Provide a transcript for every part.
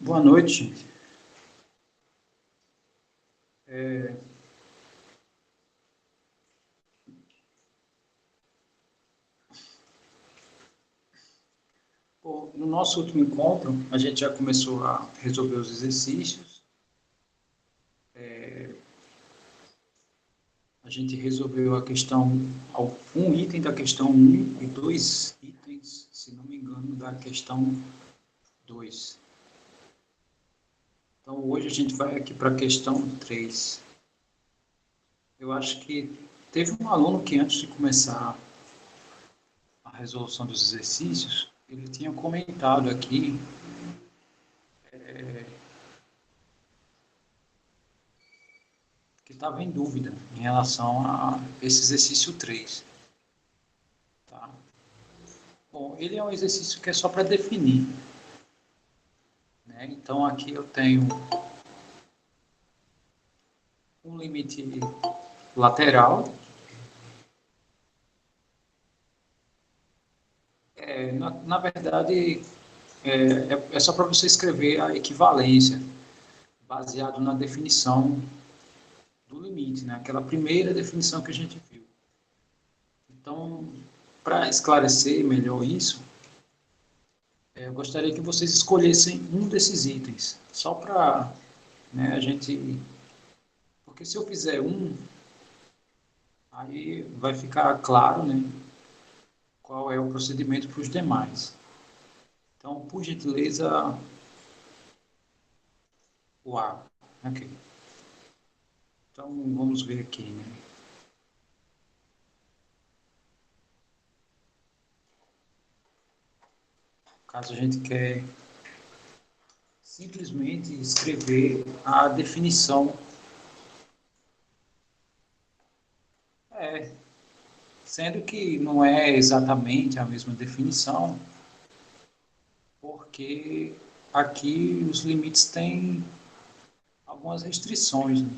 Boa noite, gente. Bom, no nosso último encontro, a gente já começou a resolver os exercícios. A gente resolveu a questão, um item da questão 1 e dois itens, se não me engano, da questão 2. Então, hoje a gente vai aqui para a questão 3. Eu acho que teve um aluno que, antes de começar a resolução dos exercícios, ele tinha comentado aqui que estava em dúvida em relação a esse exercício 3. Tá? Bom, ele é um exercício que é só para definir. Né? Então, aqui eu tenho um limite lateral. Na verdade, é só para você escrever a equivalência, baseado na definição do limite, né? Aquela primeira definição que a gente viu. Então, para esclarecer melhor isso, eu gostaria que vocês escolhessem um desses itens, só para, né, a gente... Porque se eu fizer um, aí vai ficar claro, né, qual é o procedimento para os demais. Então, por gentileza, o A. Ok. Então, vamos ver aqui, né? Caso a gente quer simplesmente escrever a definição, é, sendo que não é exatamente a mesma definição, porque aqui os limites têm algumas restrições, né?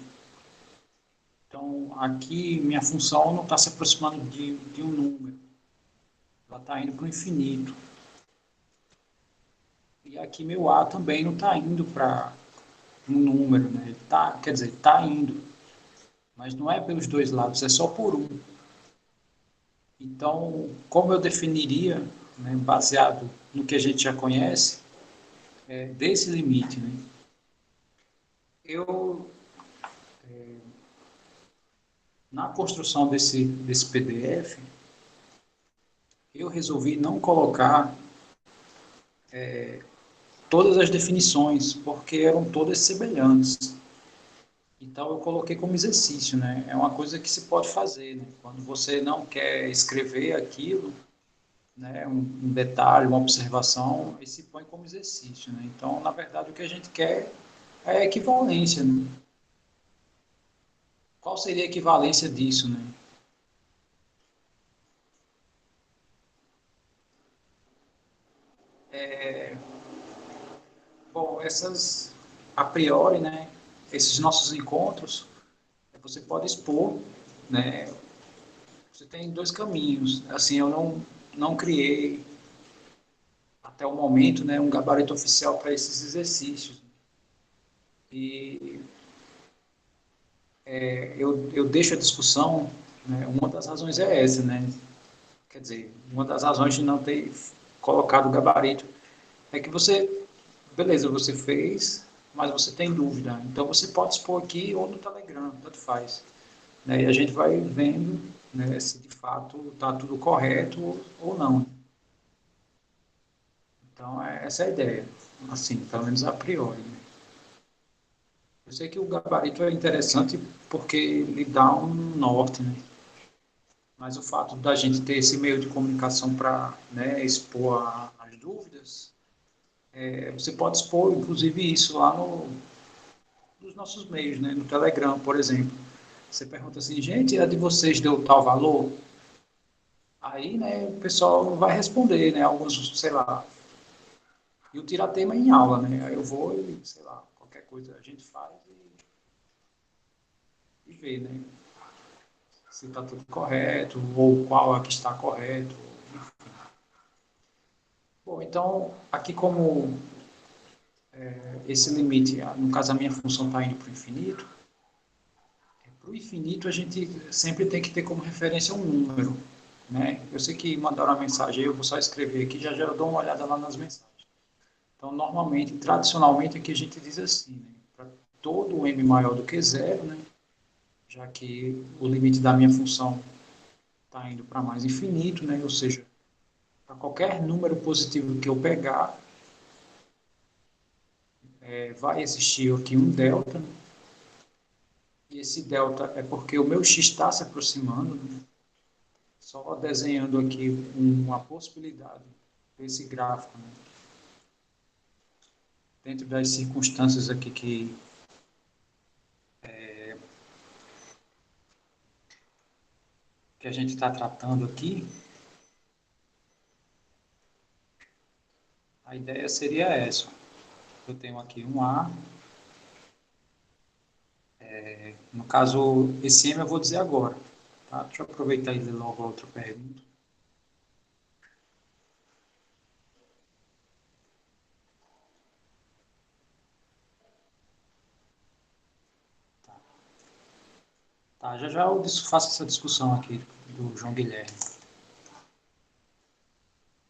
Então, aqui minha função não está se aproximando de um número, ela está indo para o infinito. E aqui meu A também não está indo para um número, né? Ele tá, quer dizer, está indo, mas não é pelos dois lados, é só por um. Então, como eu definiria, né, baseado no que a gente já conhece, desse limite, né? Eu, na construção desse PDF, eu resolvi não colocar todas as definições, porque eram todas semelhantes. Então, eu coloquei como exercício, né? É uma coisa que se pode fazer, né? Quando você não quer escrever aquilo, né, um detalhe, uma observação, e se põe como exercício. Né? Então, na verdade, o que a gente quer é a equivalência. Né? Qual seria a equivalência disso? Né? Bom, essas, a priori, né, esses nossos encontros, você pode expor, né, você tem dois caminhos. Assim, eu não criei, até o momento, né, um gabarito oficial para esses exercícios. E eu deixo a discussão, né, uma das razões é essa, né? Quer dizer, uma das razões de não ter colocado o gabarito é que você, beleza, você fez, mas você tem dúvida. Então você pode expor aqui ou no Telegram, tanto faz. Né? E a gente vai vendo, né, se de fato está tudo correto ou não. Então essa é a ideia, assim, pelo menos a priori. Né? Eu sei que o gabarito é interessante porque ele dá um norte, né? Mas o fato da gente ter esse meio de comunicação para, né, expor as dúvidas, você pode expor, inclusive, isso lá nos nossos meios, né? No Telegram, por exemplo. Você pergunta assim, gente, a de vocês deu tal valor? Aí, né, o pessoal vai responder, né? Alguns, sei lá. E o tiratema é em aula, né? Aí eu vou e, sei lá, qualquer coisa a gente faz e vê, né? Se está tudo correto, ou qual é que está correto. Bom, então, aqui como esse limite, no caso a minha função está indo para o infinito, para o infinito a gente sempre tem que ter como referência um número, né? Eu sei que mandaram uma mensagem, eu vou só escrever aqui, já eu dou uma olhada lá nas mensagens. Então, normalmente, tradicionalmente, aqui a gente diz assim, né? Para todo m maior do que zero, né? Já que o limite da minha função está indo para mais infinito, né? Ou seja, para qualquer número positivo que eu pegar, vai existir aqui um delta, né? E esse delta é porque o meu x está se aproximando, né? Só desenhando aqui uma possibilidade desse gráfico, né? Dentro das circunstâncias aqui que a gente está tratando aqui, a ideia seria essa. Eu tenho aqui um A, no caso, esse M eu vou dizer agora. Tá? Deixa eu aproveitar e ler logo a outra pergunta. Tá, já eu faço essa discussão aqui do João Guilherme,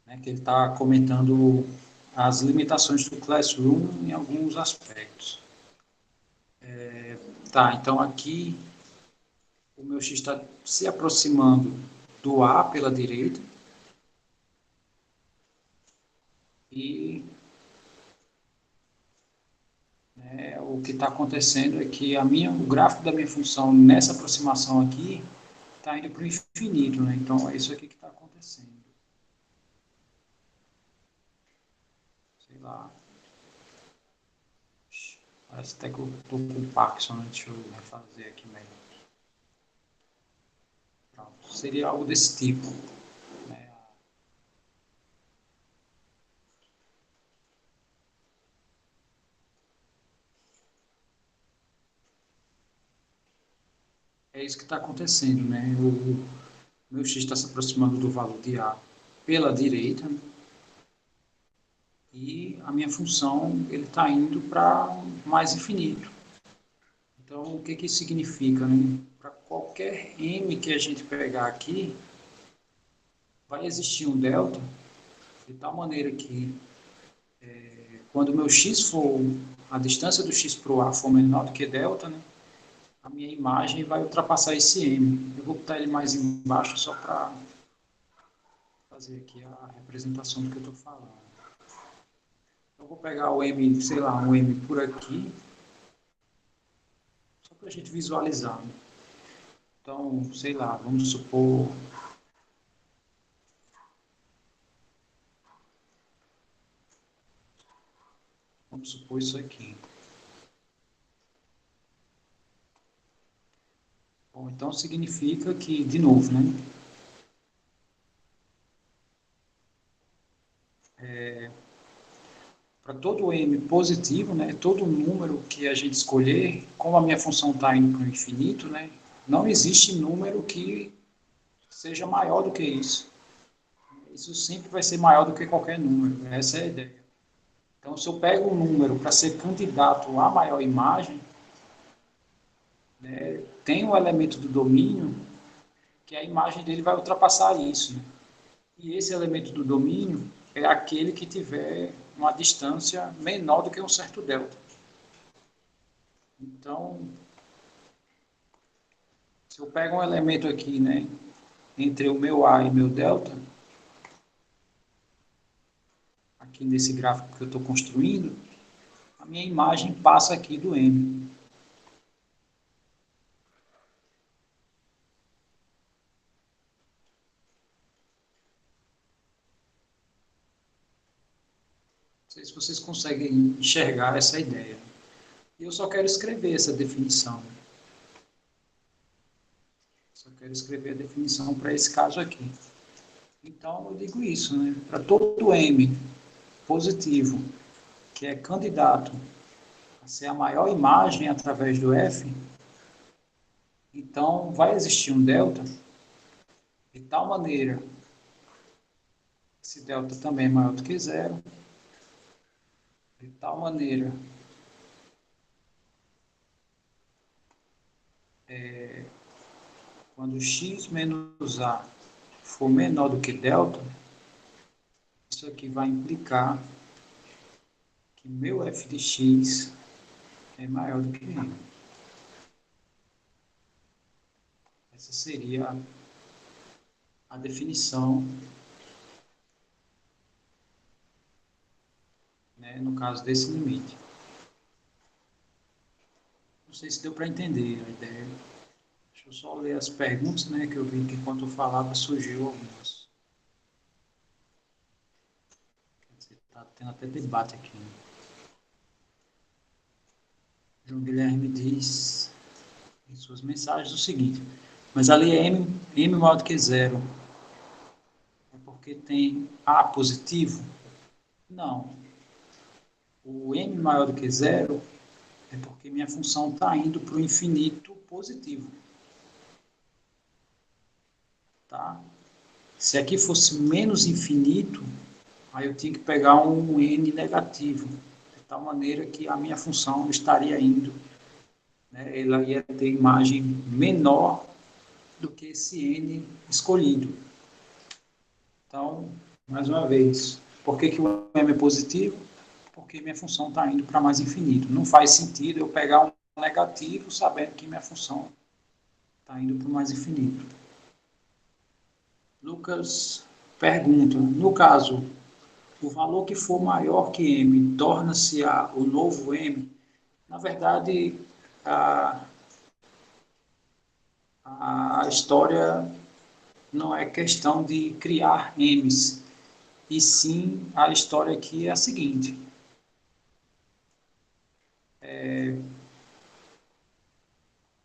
né, que ele está comentando as limitações do Classroom em alguns aspectos. Tá, então aqui o meu X está se aproximando do A pela direita e o que está acontecendo é que o gráfico da minha função nessa aproximação aqui está indo para o infinito, né? Então é isso aqui que está acontecendo. Sei lá. Parece até que eu estou com Parkinson, né? Deixa eu refazer aqui melhor. Pronto. Seria algo desse tipo. Né? É isso que está acontecendo, né? O meu X está se aproximando do valor de A pela direita, né? E a minha função ele está indo para mais infinito. Então, o que isso significa? Né? Para qualquer m que a gente pegar aqui, vai existir um delta, de tal maneira que quando o meu x for, a distância do x para o A for menor do que delta, né? A minha imagem vai ultrapassar esse m. Eu vou botar ele mais embaixo só para fazer aqui a representação do que eu estou falando. Eu vou pegar o m, sei lá, um m por aqui, só para a gente visualizar. Né? Então, sei lá, vamos supor isso aqui. Bom, então significa que, de novo, né? Para todo m positivo, né? Todo número que a gente escolher, como a minha função está indo para o infinito, né? Não existe número que seja maior do que isso. Isso sempre vai ser maior do que qualquer número. Essa é a ideia. Então, se eu pego um número para ser candidato à maior imagem, né, tem um elemento do domínio que a imagem dele vai ultrapassar isso. Né? E esse elemento do domínio é aquele que tiver uma distância menor do que um certo delta. Então, se eu pego um elemento aqui, né, entre o meu A e meu delta, aqui nesse gráfico que eu estou construindo, a minha imagem passa aqui do M. Não sei se vocês conseguem enxergar essa ideia. E eu só quero escrever essa definição. Só quero escrever a definição para esse caso aqui. Então, eu digo isso, né? Para todo M positivo que é candidato a ser a maior imagem através do F, então vai existir um delta de tal maneira que esse delta também é maior do que zero, de tal maneira quando x menos a for menor do que delta, isso aqui vai implicar que meu f de x é maior do que m. Essa seria a definição, né, no caso desse limite. Não sei se deu para entender a ideia. Deixa eu só ler as perguntas, né, que eu vi que enquanto eu falava surgiu algumas. Está tendo até debate aqui. Né? João Guilherme diz em suas mensagens o seguinte: mas ali é m maior do que zero. É porque tem A positivo? Não. O m maior do que zero é porque minha função está indo para o infinito positivo. Tá? Se aqui fosse menos infinito, aí eu tinha que pegar um n negativo, de tal maneira que a minha função estaria indo, né, ela ia ter imagem menor do que esse n escolhido. Então, mais uma vez, por que o m é positivo? Porque minha função está indo para mais infinito. Não faz sentido eu pegar um negativo sabendo que minha função está indo para mais infinito. Lucas pergunta, no caso, o valor que for maior que m torna-se o novo m? Na verdade, a história não é questão de criar m's, e sim a história aqui é a seguinte.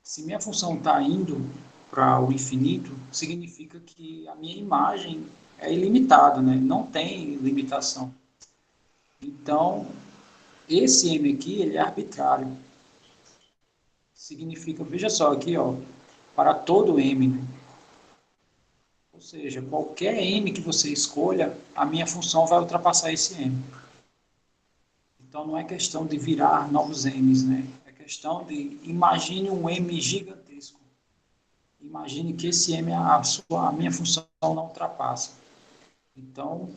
Se minha função está indo para o infinito, significa que a minha imagem é ilimitada, né? Não tem limitação. Então, esse m aqui ele é arbitrário. Significa, veja só aqui, ó, para todo m, né? Ou seja, qualquer m que você escolha, a minha função vai ultrapassar esse m. Então não é questão de virar novos m's, né? É questão de imagine um m gigantesco. Imagine que esse m a minha função não ultrapassa. Então,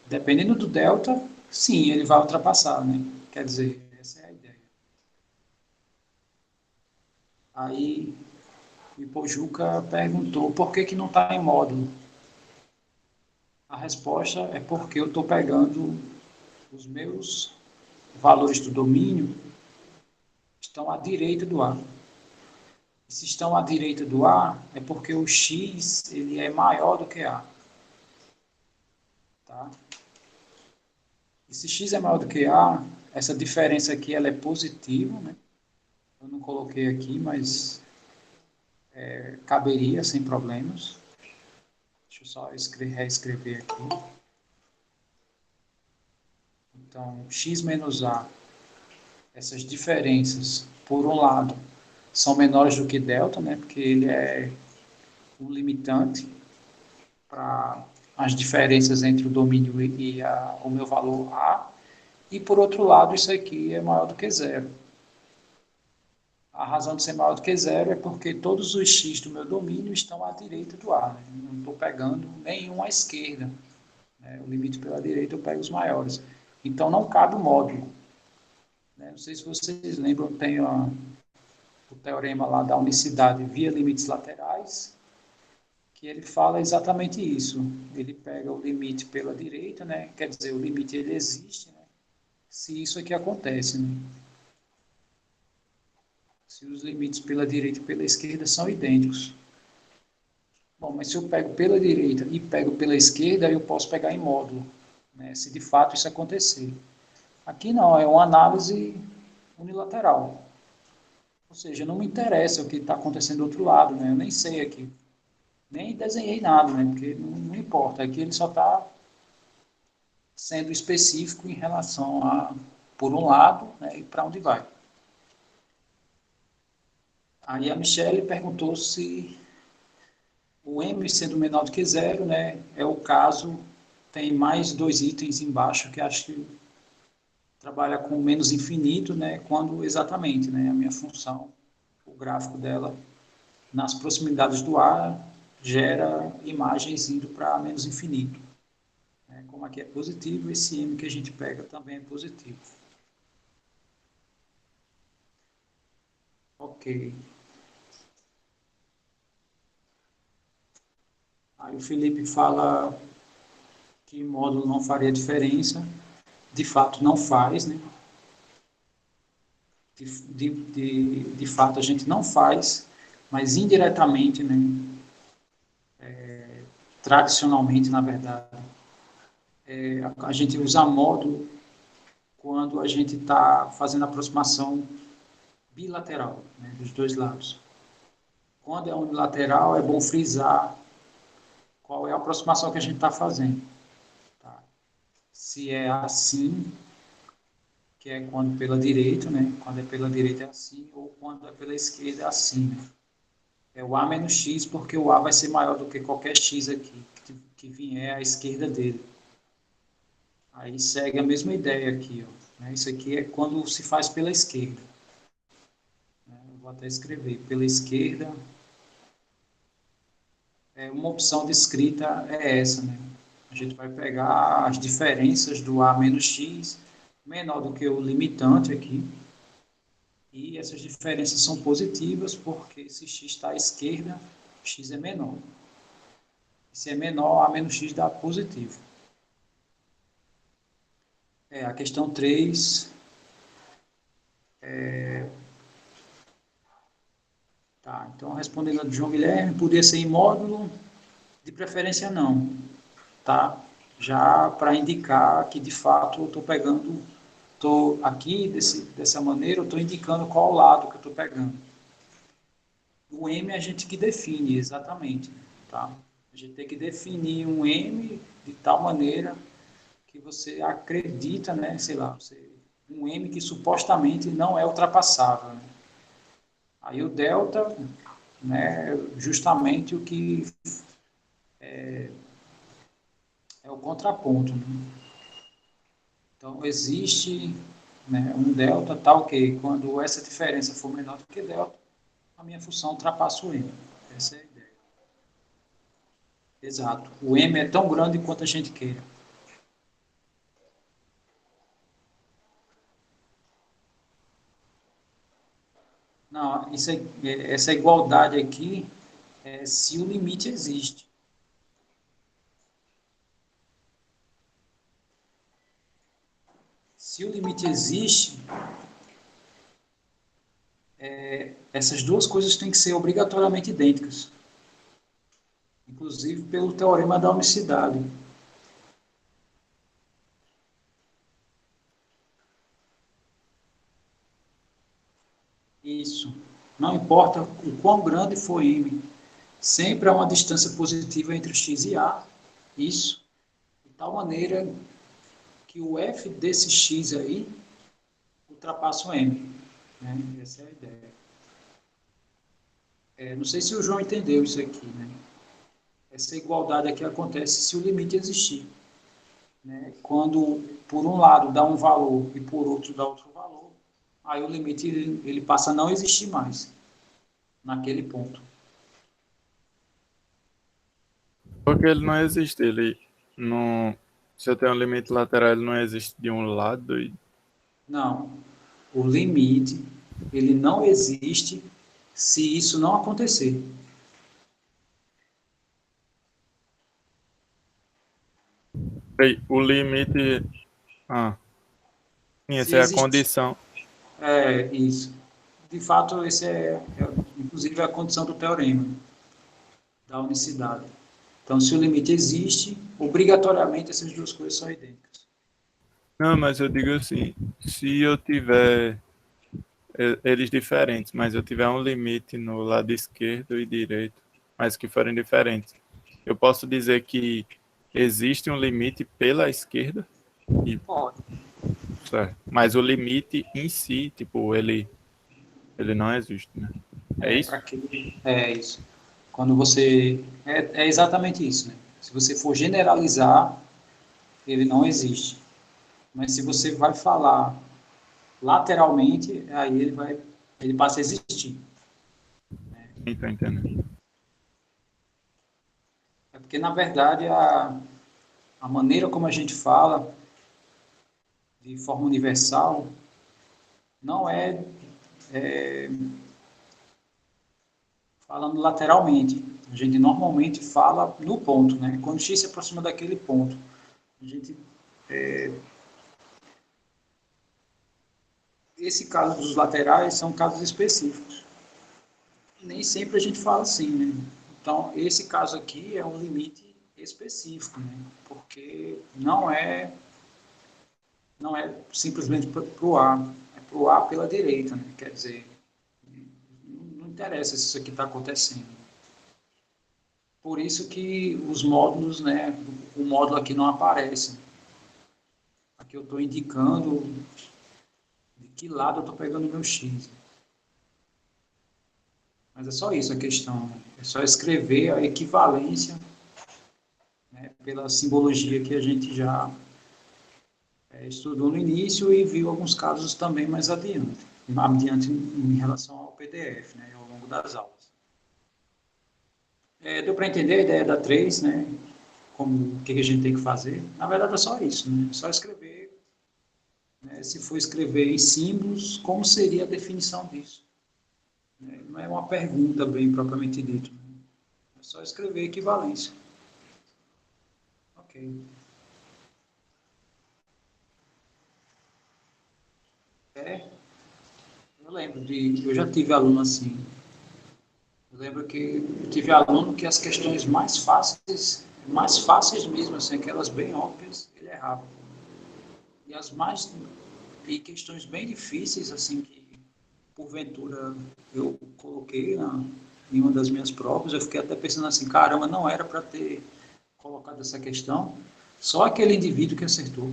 dependendo do delta, sim, ele vai ultrapassar, né? Quer dizer, essa é a ideia. Aí, o Ipojuca perguntou por que não está em módulo. A resposta é porque eu estou pegando os meus valores do domínio estão à direita do A. E se estão à direita do A, é porque o x ele é maior do que A. Tá? E se x é maior do que A, essa diferença aqui ela é positiva, né? Eu não coloquei aqui, mas caberia sem problemas. Deixa eu só reescrever aqui. Então, x menos A, essas diferenças, por um lado, são menores do que delta, né? Porque ele é um limitante para as diferenças entre o domínio e o meu valor A. E, por outro lado, isso aqui é maior do que zero. A razão de ser maior do que zero é porque todos os x do meu domínio estão à direita do A. Né? Não estou pegando nenhum à esquerda. Né? O limite pela direita eu pego os maiores. Então, não cabe o módulo. Né? Não sei se vocês lembram, tem o teorema lá da unicidade via limites laterais, que ele fala exatamente isso. Ele pega o limite pela direita, né? Quer dizer, o limite ele existe, né? Se isso aqui acontece, né? Se os limites pela direita e pela esquerda são idênticos. Bom, mas se eu pego pela direita e pego pela esquerda, eu posso pegar em módulo, né? Se de fato isso acontecer. Aqui não, é uma análise unilateral. Ou seja, não me interessa o que está acontecendo do outro lado, né? Eu nem sei aqui. Nem desenhei nada, né? Porque não importa. Aqui ele só está sendo específico em relação a, por um lado, né, e para onde vai. Aí a Michelle perguntou se o M sendo menor do que zero, né, é o caso, tem mais dois itens embaixo que acho que trabalha com menos infinito, né, quando exatamente, né, a minha função, o gráfico dela, nas proximidades do A, gera imagens indo para menos infinito. Né? Como aqui é positivo, esse M que a gente pega também é positivo. Ok. Aí o Felipe fala que módulo não faria diferença. De fato, não faz, né? De fato, a gente não faz, mas indiretamente, né? Tradicionalmente, na verdade, a gente usa módulo quando a gente está fazendo aproximação bilateral, né, dos dois lados. Quando é unilateral, é bom frisar qual é a aproximação que a gente está fazendo. Tá? Se é assim, que é quando pela direita, né? Quando é pela direita é assim, ou quando é pela esquerda é assim, né? É o A menos X, porque o A vai ser maior do que qualquer X aqui, que vier à esquerda dele. Aí segue a mesma ideia aqui, ó. Né? Isso aqui é quando se faz pela esquerda. Né? Eu vou até escrever. Pela esquerda, uma opção de escrita é essa, né? A gente vai pegar as diferenças do A menos X, menor do que o limitante aqui, e essas diferenças são positivas porque se x está à esquerda, x é menor. Se é menor, A menos x dá positivo. A questão 3. Tá, então, respondendo a de João Guilherme, poderia ser em módulo, de preferência não, tá? Já para indicar que, de fato, eu estou pegando, estou aqui, dessa maneira, eu estou indicando qual lado que eu estou pegando. O M a gente que define, exatamente, tá? A gente tem que definir um M de tal maneira que você acredita, né, sei lá, um M que supostamente não é ultrapassável. Né? Aí o delta, né, justamente o que é o contraponto. Né? Então, existe, né, um delta tal que quando essa diferença for menor do que delta, a minha função ultrapassa o M. Essa é a ideia. Exato. O M é tão grande quanto a gente queira. Não, essa igualdade aqui é se o limite existe. Se o limite existe, essas duas coisas têm que ser obrigatoriamente idênticas, inclusive pelo teorema da unicidade. Isso. Não importa o quão grande for M, sempre há uma distância positiva entre x e a, isso, de tal maneira que o f desse x aí ultrapassa o m. Né? Essa é a ideia. Não sei se o João entendeu isso aqui, né? Essa igualdade aqui acontece se o limite existir. Né? Quando por um lado dá um valor e por outro dá outro valor, aí o limite ele passa a não existir mais naquele ponto. Porque ele não existe, ele não. Se eu tenho um limite lateral, ele não existe de um lado. Não, o limite ele não existe se isso não acontecer. O limite. Ah, sim, Se essa é a existe, condição. isso. De fato, esse inclusive a condição do teorema da unicidade. Então, se o limite existe, obrigatoriamente essas duas coisas são idênticas. Não, mas eu digo assim: se eu tiver eles diferentes, mas eu tiver um limite no lado esquerdo e direito, mas que forem diferentes, eu posso dizer que existe um limite pela esquerda, e, Pode. certo, mas o limite em si, tipo, ele não existe, né? É Para isso? que é isso. Quando você é exatamente isso, né? Se você for generalizar, ele não existe. Mas se você vai falar lateralmente, aí ele passa a existir. Estou entendendo. É porque, na verdade, a maneira como a gente fala, de forma universal, não é falando lateralmente. A gente normalmente fala no ponto, né? Quando x se aproxima daquele ponto. A gente, esse caso dos laterais são casos específicos. Nem sempre a gente fala assim, né? Então, esse caso aqui é um limite específico, né? Porque não é simplesmente para o A, é para o A pela direita, né? Quer dizer, não interessa se isso aqui está acontecendo. Por isso que os módulos, né? O módulo aqui não aparece. Aqui eu estou indicando de que lado eu estou pegando o meu x. Mas é só isso a questão, né? É só escrever a equivalência, né, pela simbologia que a gente já estudou no início e viu alguns casos também mais adiante em relação ao PDF, né, ao longo das aulas. Deu para entender a ideia da 3, né? Como o que a gente tem que fazer? Na verdade é só isso, né? É só escrever, né, se for escrever em símbolos, como seria a definição disso? Não é uma pergunta bem propriamente dita, né? É só escrever equivalência. Ok. Eu lembro eu já tive aluno assim. Eu lembro que eu tive aluno que as questões mais fáceis mesmo, assim, aquelas bem óbvias, ele errava. E e questões bem difíceis, assim, que porventura eu coloquei em uma das minhas provas, eu fiquei até pensando assim, caramba, não era para ter colocado essa questão, só aquele indivíduo que acertou.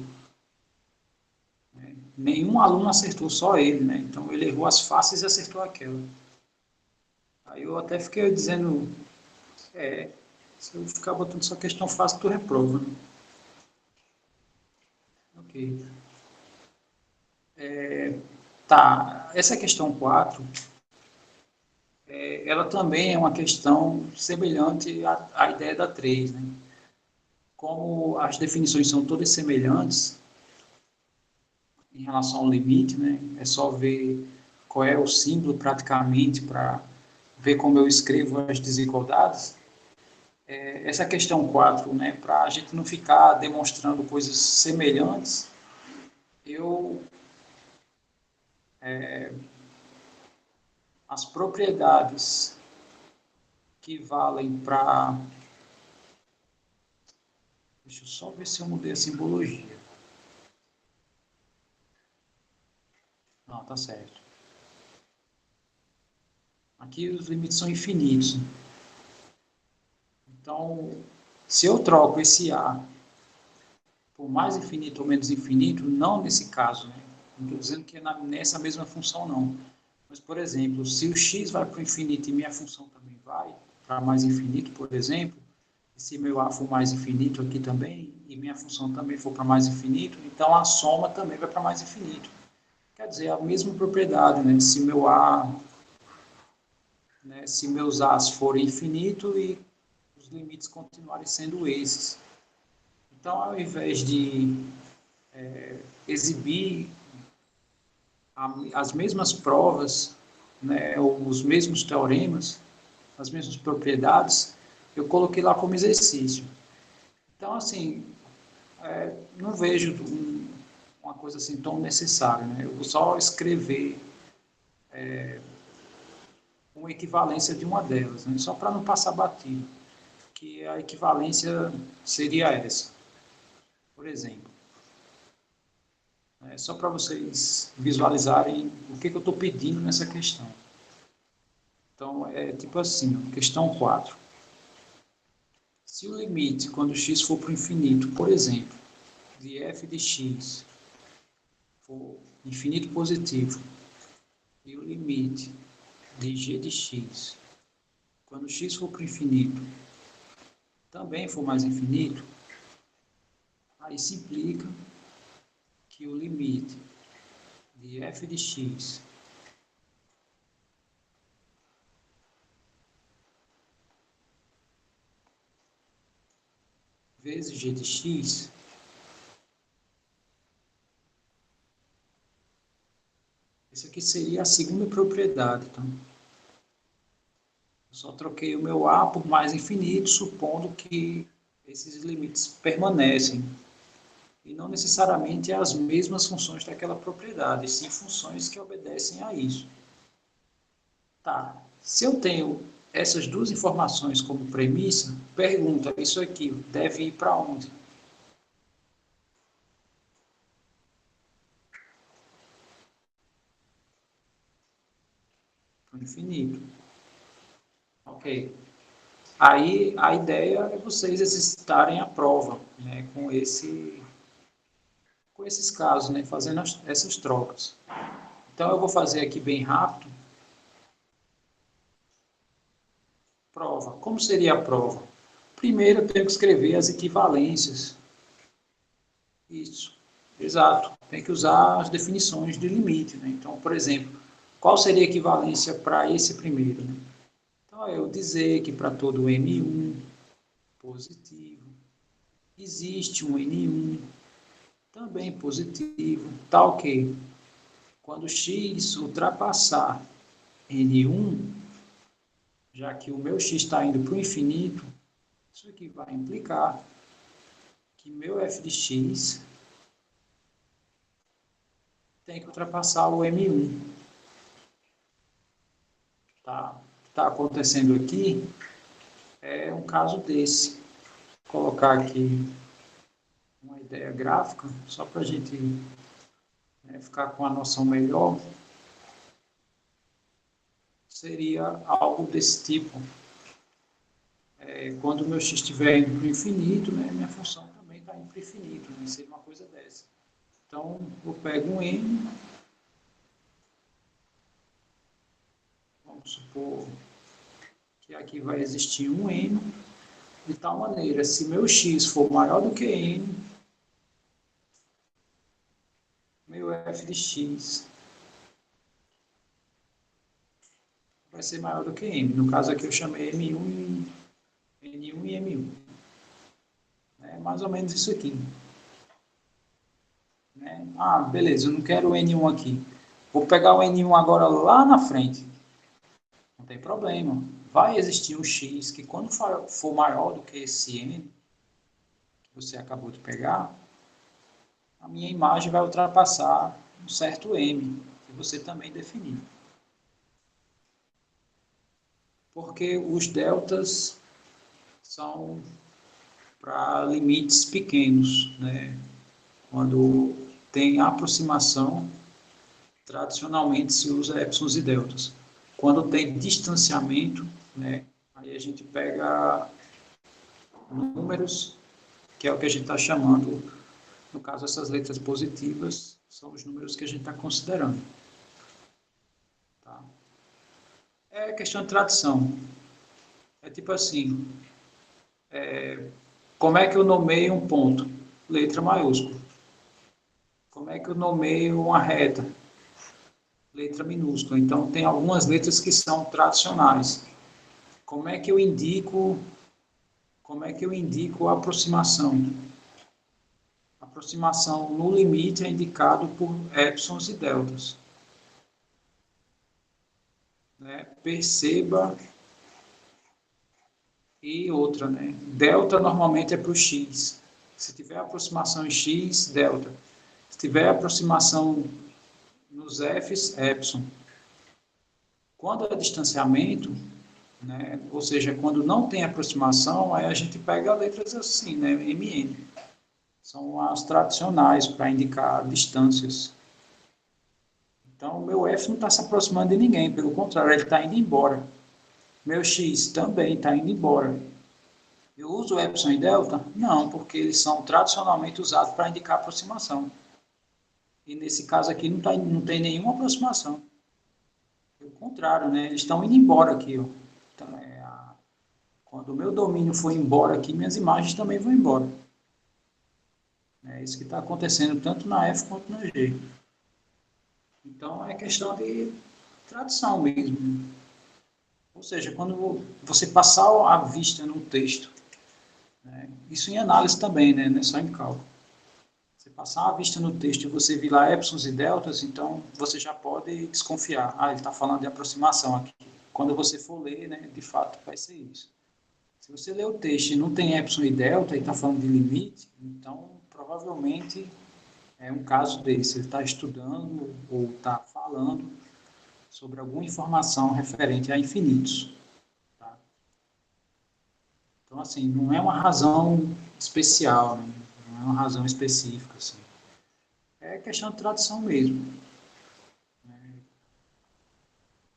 Né? Nenhum aluno acertou, só ele, né? Então ele errou as fáceis e acertou aquela. Aí eu até fiquei dizendo, se eu ficar botando só questão fácil, tu reprova, né? Ok. Tá, essa questão 4, ela também é uma questão semelhante à ideia da 3, né? Como as definições são todas semelhantes em relação ao limite, né? É só ver qual é o símbolo praticamente para ver como eu escrevo as desigualdades. Essa questão 4, né, para a gente não ficar demonstrando coisas semelhantes, eu as propriedades que valem para. Deixa eu só ver se eu mudei a simbologia. Não, tá certo. Aqui os limites são infinitos. Então, se eu troco esse A por mais infinito ou menos infinito, não nesse caso, né? Não estou dizendo que é nessa mesma função, não. Mas, por exemplo, se o x vai para o infinito e minha função também vai para mais infinito, por exemplo, e se meu A for mais infinito aqui também, e minha função também for para mais infinito, então a soma também vai para mais infinito. Quer dizer, a mesma propriedade, né? Se meu A, né, se meus A's forem infinitos e os limites continuarem sendo esses. Então, ao invés de exibir as mesmas provas, né, os mesmos teoremas, as mesmas propriedades, eu coloquei lá como exercício. Então, assim, não vejo uma coisa assim tão necessária. Né? Eu vou só escrever uma equivalência de uma delas, né? Só para não passar batido, que a equivalência seria essa, por exemplo. Só para vocês visualizarem o que eu estou pedindo nessa questão. Então, é tipo assim, questão 4. Se o limite, quando x for para o infinito, por exemplo, de f de x for infinito positivo, e o limite de g de x, quando x for para o infinito, também for mais infinito, aí se implica que o limite de f de x vezes g de x essa aqui seria a segunda propriedade, então. Eu só troquei o meu a por mais infinito, supondo que esses limites permanecem. E não necessariamente as mesmas funções daquela propriedade, sim funções que obedecem a isso. Tá. Se eu tenho essas duas informações como premissa, pergunta, isso aqui deve ir para onde? Para o infinito. Ok. Aí a ideia é vocês exercitarem a prova, né, com esses casos, né, fazendo essas trocas. Então eu vou fazer aqui bem rápido. Prova. Como seria a prova? Primeiro eu tenho que escrever as equivalências. Isso, exato. Tem que usar as definições de limite, né? Então, por exemplo, qual seria a equivalência para esse primeiro, né? Então, eu dizer que para todo M1 positivo, existe um N1 também positivo, tal que quando x ultrapassar N1, já que o meu x está indo para o infinito, isso aqui vai implicar que meu f de x tem que ultrapassar o M1. Tá? O que está acontecendo aqui é um caso desse. Vou colocar aqui uma ideia gráfica, só para a gente, né, ficar com a noção melhor. Seria algo desse tipo. Quando o meu x estiver indo para o infinito, né, minha função também está indo para o infinito, né, seria uma coisa dessa. Então, eu pego um n, vamos supor que aqui vai existir um n, de tal maneira, se meu x for maior do que n, meu f de x vai ser maior do que m. No caso aqui eu chamei M1 e N1 e M1. É mais ou menos isso aqui. Né? Ah, beleza, eu não quero o N1 aqui. Vou pegar o N1 agora lá na frente. Não tem problema. Vai existir um X que quando for maior do que esse N que você acabou de pegar, a minha imagem vai ultrapassar um certo M que você também definiu. Porque os deltas são para limites pequenos, né? Quando tem aproximação, tradicionalmente se usa epsilons e deltas. Quando tem distanciamento, né, aí a gente pega números, que é o que a gente está chamando, no caso essas letras positivas, são os números que a gente está considerando. Tá? É questão de tradição. É tipo assim, como é que eu nomeio um ponto? Letra maiúscula. Como é que eu nomeio uma reta? Letra minúscula. Então, tem algumas letras que são tradicionais. Como é que eu indico a aproximação? A aproximação no limite é indicado por epsilons e deltas. Né? Perceba e outra, né? Delta normalmente é para o x. Se tiver aproximação em x, delta. Se tiver aproximação nos f's, epsilon. Quando é distanciamento, né, ou seja, quando não tem aproximação, aí a gente pega letras assim, né, MN. São as tradicionais para indicar distâncias. Então, o meu F não está se aproximando de ninguém, pelo contrário, ele está indo embora. Meu X também está indo embora. Eu uso epsilon e delta? Não, porque eles são tradicionalmente usados para indicar aproximação. E nesse caso aqui não tem nenhuma aproximação. Pelo contrário, né? Eles estão indo embora aqui. Ó. Então, quando o meu domínio for embora aqui, minhas imagens também vão embora. isso que está acontecendo tanto na F quanto na G. Então, é questão de tradução mesmo. Ou seja, quando você passar a vista no texto, né, isso em análise também, né, não é só em cálculo. Você passar a vista no texto e você vir lá epsilons e deltas, então você já pode desconfiar. Ah, ele está falando de aproximação aqui. Quando você for ler, né, de fato vai ser isso. Se você ler o texto e não tem epsilon e delta e está falando de limite, então provavelmente é um caso desse. Ele está estudando ou está falando sobre alguma informação referente a infinitos. Tá? Então, assim, não é uma razão especial, né? Não é uma razão específica. Assim. É questão de tradução mesmo.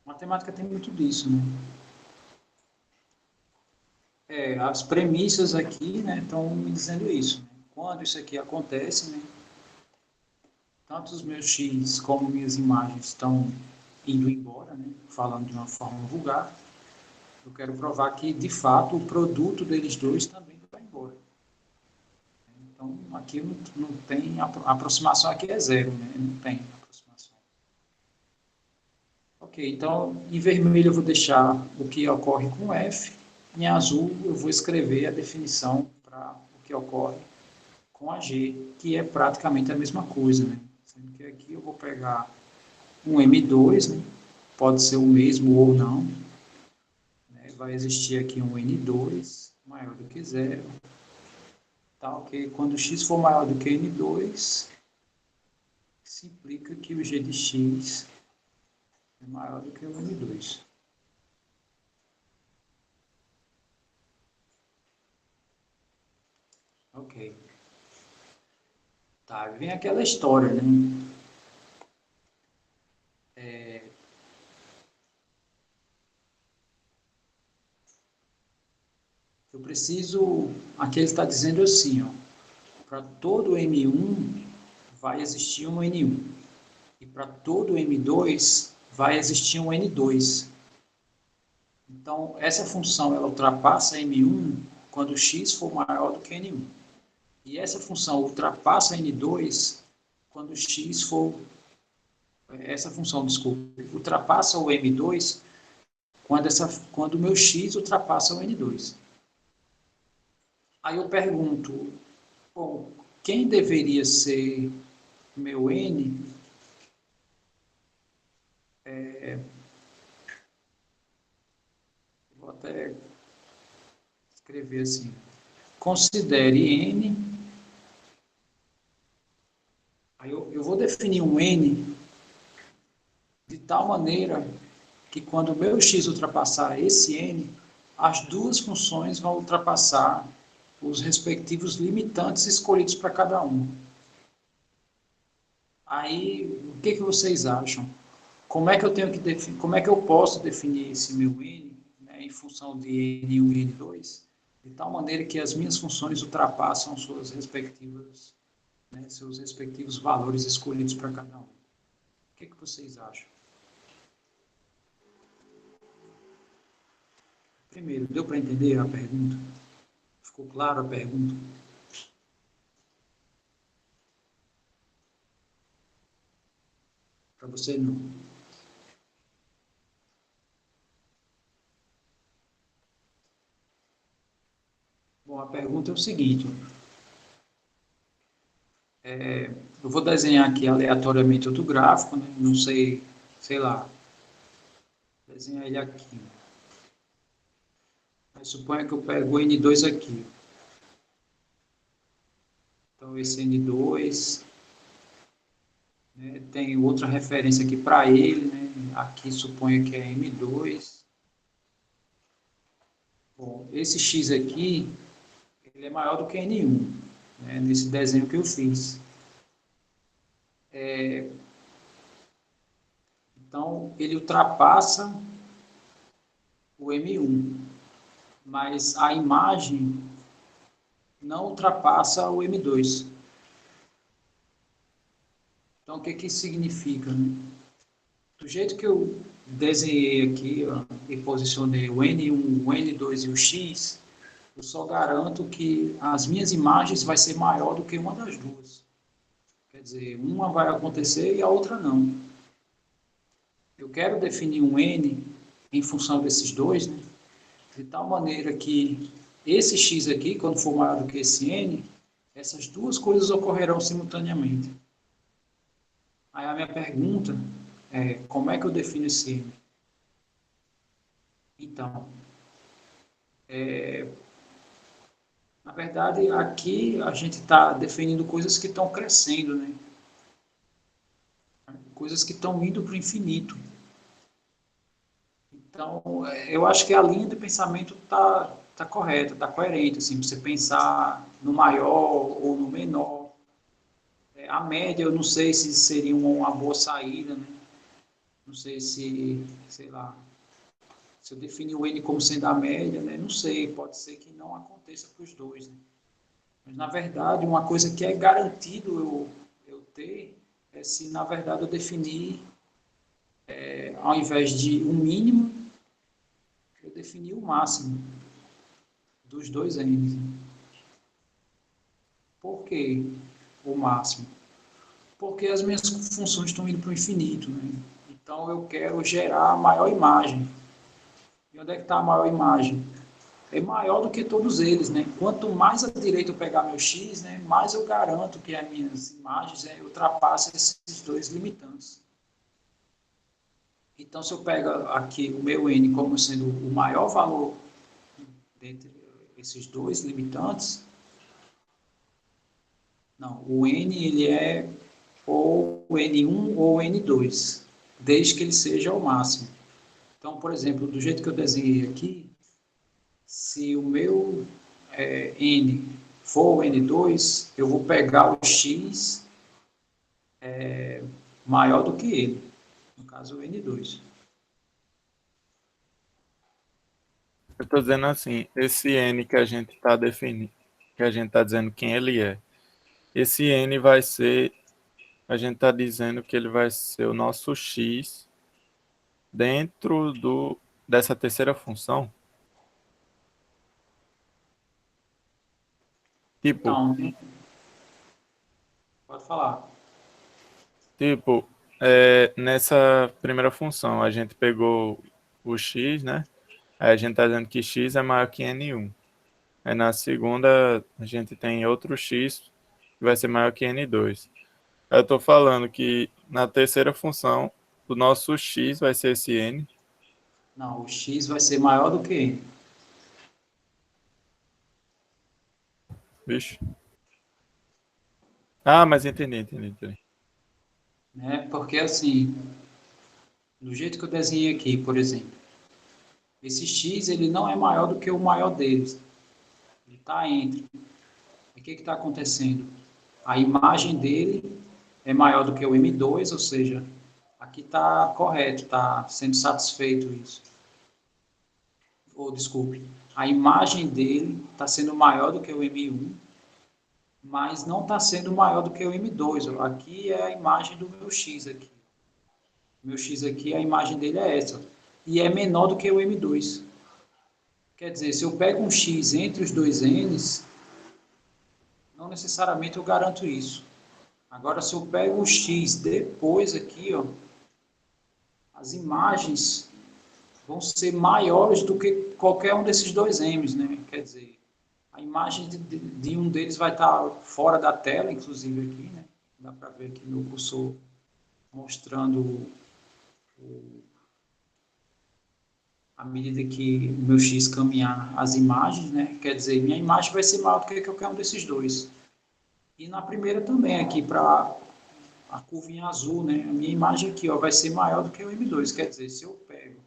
Matemática tem muito disso, né? As premissas aqui, né, estão me dizendo isso. Né? Quando isso aqui acontece, né, tanto os meus x como minhas imagens estão indo embora, né, falando de uma forma vulgar, eu quero provar que, de fato, o produto deles dois também vai embora. Então, aqui não tem, a aproximação aqui é zero, né, não tem aproximação. Ok, então, em vermelho eu vou deixar o que ocorre com F, em azul eu vou escrever a definição para o que ocorre com a G, que é praticamente a mesma coisa, né? Sendo que aqui eu vou pegar um M2, né? Pode ser o mesmo ou não, né? Vai existir aqui um N2 maior do que zero, tá? Ok? Quando x for maior do que N2, isso implica que o G de x é maior do que o N2. Ok. Tá, vem aquela história, né? Eu preciso, aqui ele está dizendo assim, ó, para todo M1 vai existir um N1 e para todo M2 vai existir um N2. Então, essa função ela ultrapassa M1 quando x for maior do que N1. E essa função ultrapassa N2 quando x for... Essa função, desculpe, ultrapassa o M2 quando o meu x ultrapassa o N2. Aí eu pergunto, bom, quem deveria ser meu N? Vou até escrever assim. Considere N. Aí eu vou definir um N de tal maneira que quando o meu x ultrapassar esse N, as duas funções vão ultrapassar os respectivos limitantes escolhidos para cada um. Aí, o que vocês acham? Como é que eu tenho que definir, como é que eu posso definir esse meu N, né, em função de N1 e N2, de tal maneira que as minhas funções ultrapassam suas respectivas, né, seus respectivos valores escolhidos para cada um? O que vocês acham? Primeiro, deu para entender a pergunta? Ficou claro a pergunta? Para você, não. Bom, a pergunta é o seguinte. Eu vou desenhar aqui aleatoriamente outro gráfico, né? Não sei, sei lá, desenhar ele aqui. Mas suponha que eu pego o N2 aqui. Então, esse N2, né, tem outra referência aqui para ele, né? Aqui suponha que é M2. Bom, esse X aqui, ele é maior do que N1, né, nesse desenho que eu fiz. Então, ele ultrapassa o M1, mas a imagem não ultrapassa o M2. Então, o que isso significa? Né? Do jeito que eu desenhei aqui, ó, e posicionei o N1, o N2 e o X, eu só garanto que as minhas imagens vai ser maior do que uma das duas. Quer dizer, uma vai acontecer e a outra não. Eu quero definir um n em função desses dois, né? De tal maneira que esse x aqui, quando for maior do que esse n, essas duas coisas ocorrerão simultaneamente. Aí a minha pergunta é, como é que eu defino esse n? Então, na verdade, aqui a gente está definindo coisas que estão crescendo, né? Coisas que estão indo para o infinito. Então, eu acho que a linha de pensamento tá correta, está coerente, assim, você pensar no maior ou no menor. A média, eu não sei se seria uma boa saída, né? Não sei se, sei lá, se eu definir o N como sendo a média, né? Não sei, pode ser que não aconteça para os dois, né? Mas, na verdade, uma coisa que é garantido eu ter é se, na verdade, eu definir, ao invés de um mínimo, eu definir o máximo dos dois N's. Por que o máximo? Porque as minhas funções estão indo para o infinito, né? Então, eu quero gerar a maior imagem. E onde é que está a maior imagem? É maior do que todos eles, né? Quanto mais à direita eu pegar meu x, né, mais eu garanto que as minhas imagens ultrapassem esses dois limitantes. Então, se eu pego aqui o meu n como sendo o maior valor dentre esses dois limitantes, não, o n ele é ou o n1 ou o n2, desde que ele seja o máximo. Então, por exemplo, do jeito que eu desenhei aqui, se o meu n for o n2, eu vou pegar o x maior do que ele, no caso o n2. Eu estou dizendo assim, esse N que a gente está definindo, que a gente está dizendo quem ele é, esse N vai ser, a gente está dizendo que ele vai ser o nosso X dentro dessa terceira função. Tipo, Então, pode falar. tipo, nessa primeira função, a gente pegou o X, né? Aí a gente está dizendo que X é maior que N1. Aí na segunda, a gente tem outro X que vai ser maior que N2. Eu estou falando que na terceira função, o nosso x vai ser esse n. Não, o x vai ser maior do que n. Vixe. Ah, mas entendi. Né? Porque assim, do jeito que eu desenhei aqui, por exemplo, esse x ele não é maior do que o maior deles. Ele está entre. E o que está acontecendo? A imagem dele é maior do que o M2, ou seja, aqui está correto, está sendo satisfeito isso. Ou, desculpe, a imagem dele está sendo maior do que o M1, mas não está sendo maior do que o M2. Aqui é a imagem do meu X aqui. O meu X aqui, a imagem dele é essa. E é menor do que o M2. Quer dizer, se eu pego um X entre os dois N's, não necessariamente eu garanto isso. Agora, se eu pego o X depois aqui, ó, as imagens vão ser maiores do que qualquer um desses dois M's, né? Quer dizer, a imagem de um deles vai estar fora da tela, inclusive aqui, né? Dá para ver aqui meu cursor mostrando à medida que o meu X caminhar as imagens, né? Quer dizer, minha imagem vai ser maior do que qualquer um desses dois. E na primeira também, aqui para a curvinha azul, né? A minha imagem aqui, ó, vai ser maior do que o M2. Quer dizer, se eu pego,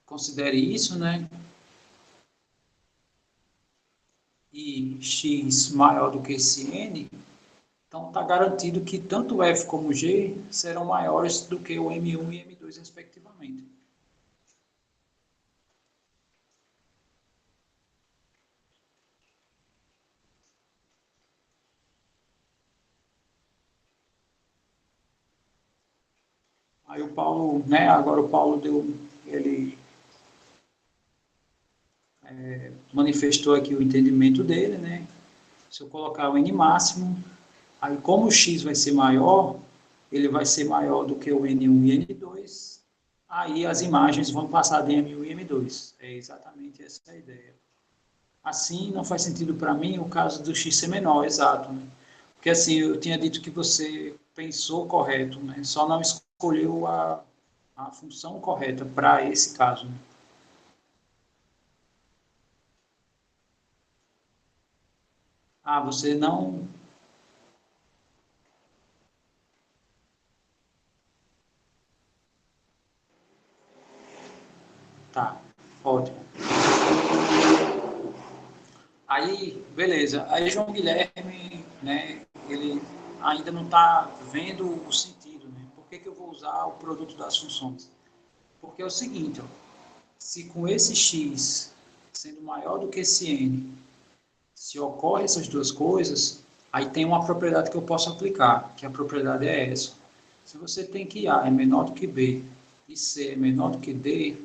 considere isso, né? E x maior do que esse n, então está garantido que tanto f como g serão maiores do que o m1 e m2, respectivamente. Aí o Paulo, né? Agora o Paulo ele manifestou aqui o entendimento dele, né? Se eu colocar o N máximo, aí como o X vai ser maior, ele vai ser maior do que o N1 e N2, aí as imagens vão passar de M1 e M2. É exatamente essa a ideia. Assim, não faz sentido para mim o caso do X ser menor, exato. Né? Porque assim, eu tinha dito que você pensou correto, né? Só não escolheu a função correta para esse caso. Né? Ah, você não... Tá, ótimo. Aí, beleza. Aí João Guilherme, né, ele ainda não está vendo o sentido, né? Por que eu vou usar o produto das funções? Porque é o seguinte, ó, se com esse x sendo maior do que esse n, se ocorre essas duas coisas, aí tem uma propriedade que eu posso aplicar, que a propriedade é essa. Se você tem que A é menor do que B e C é menor do que D,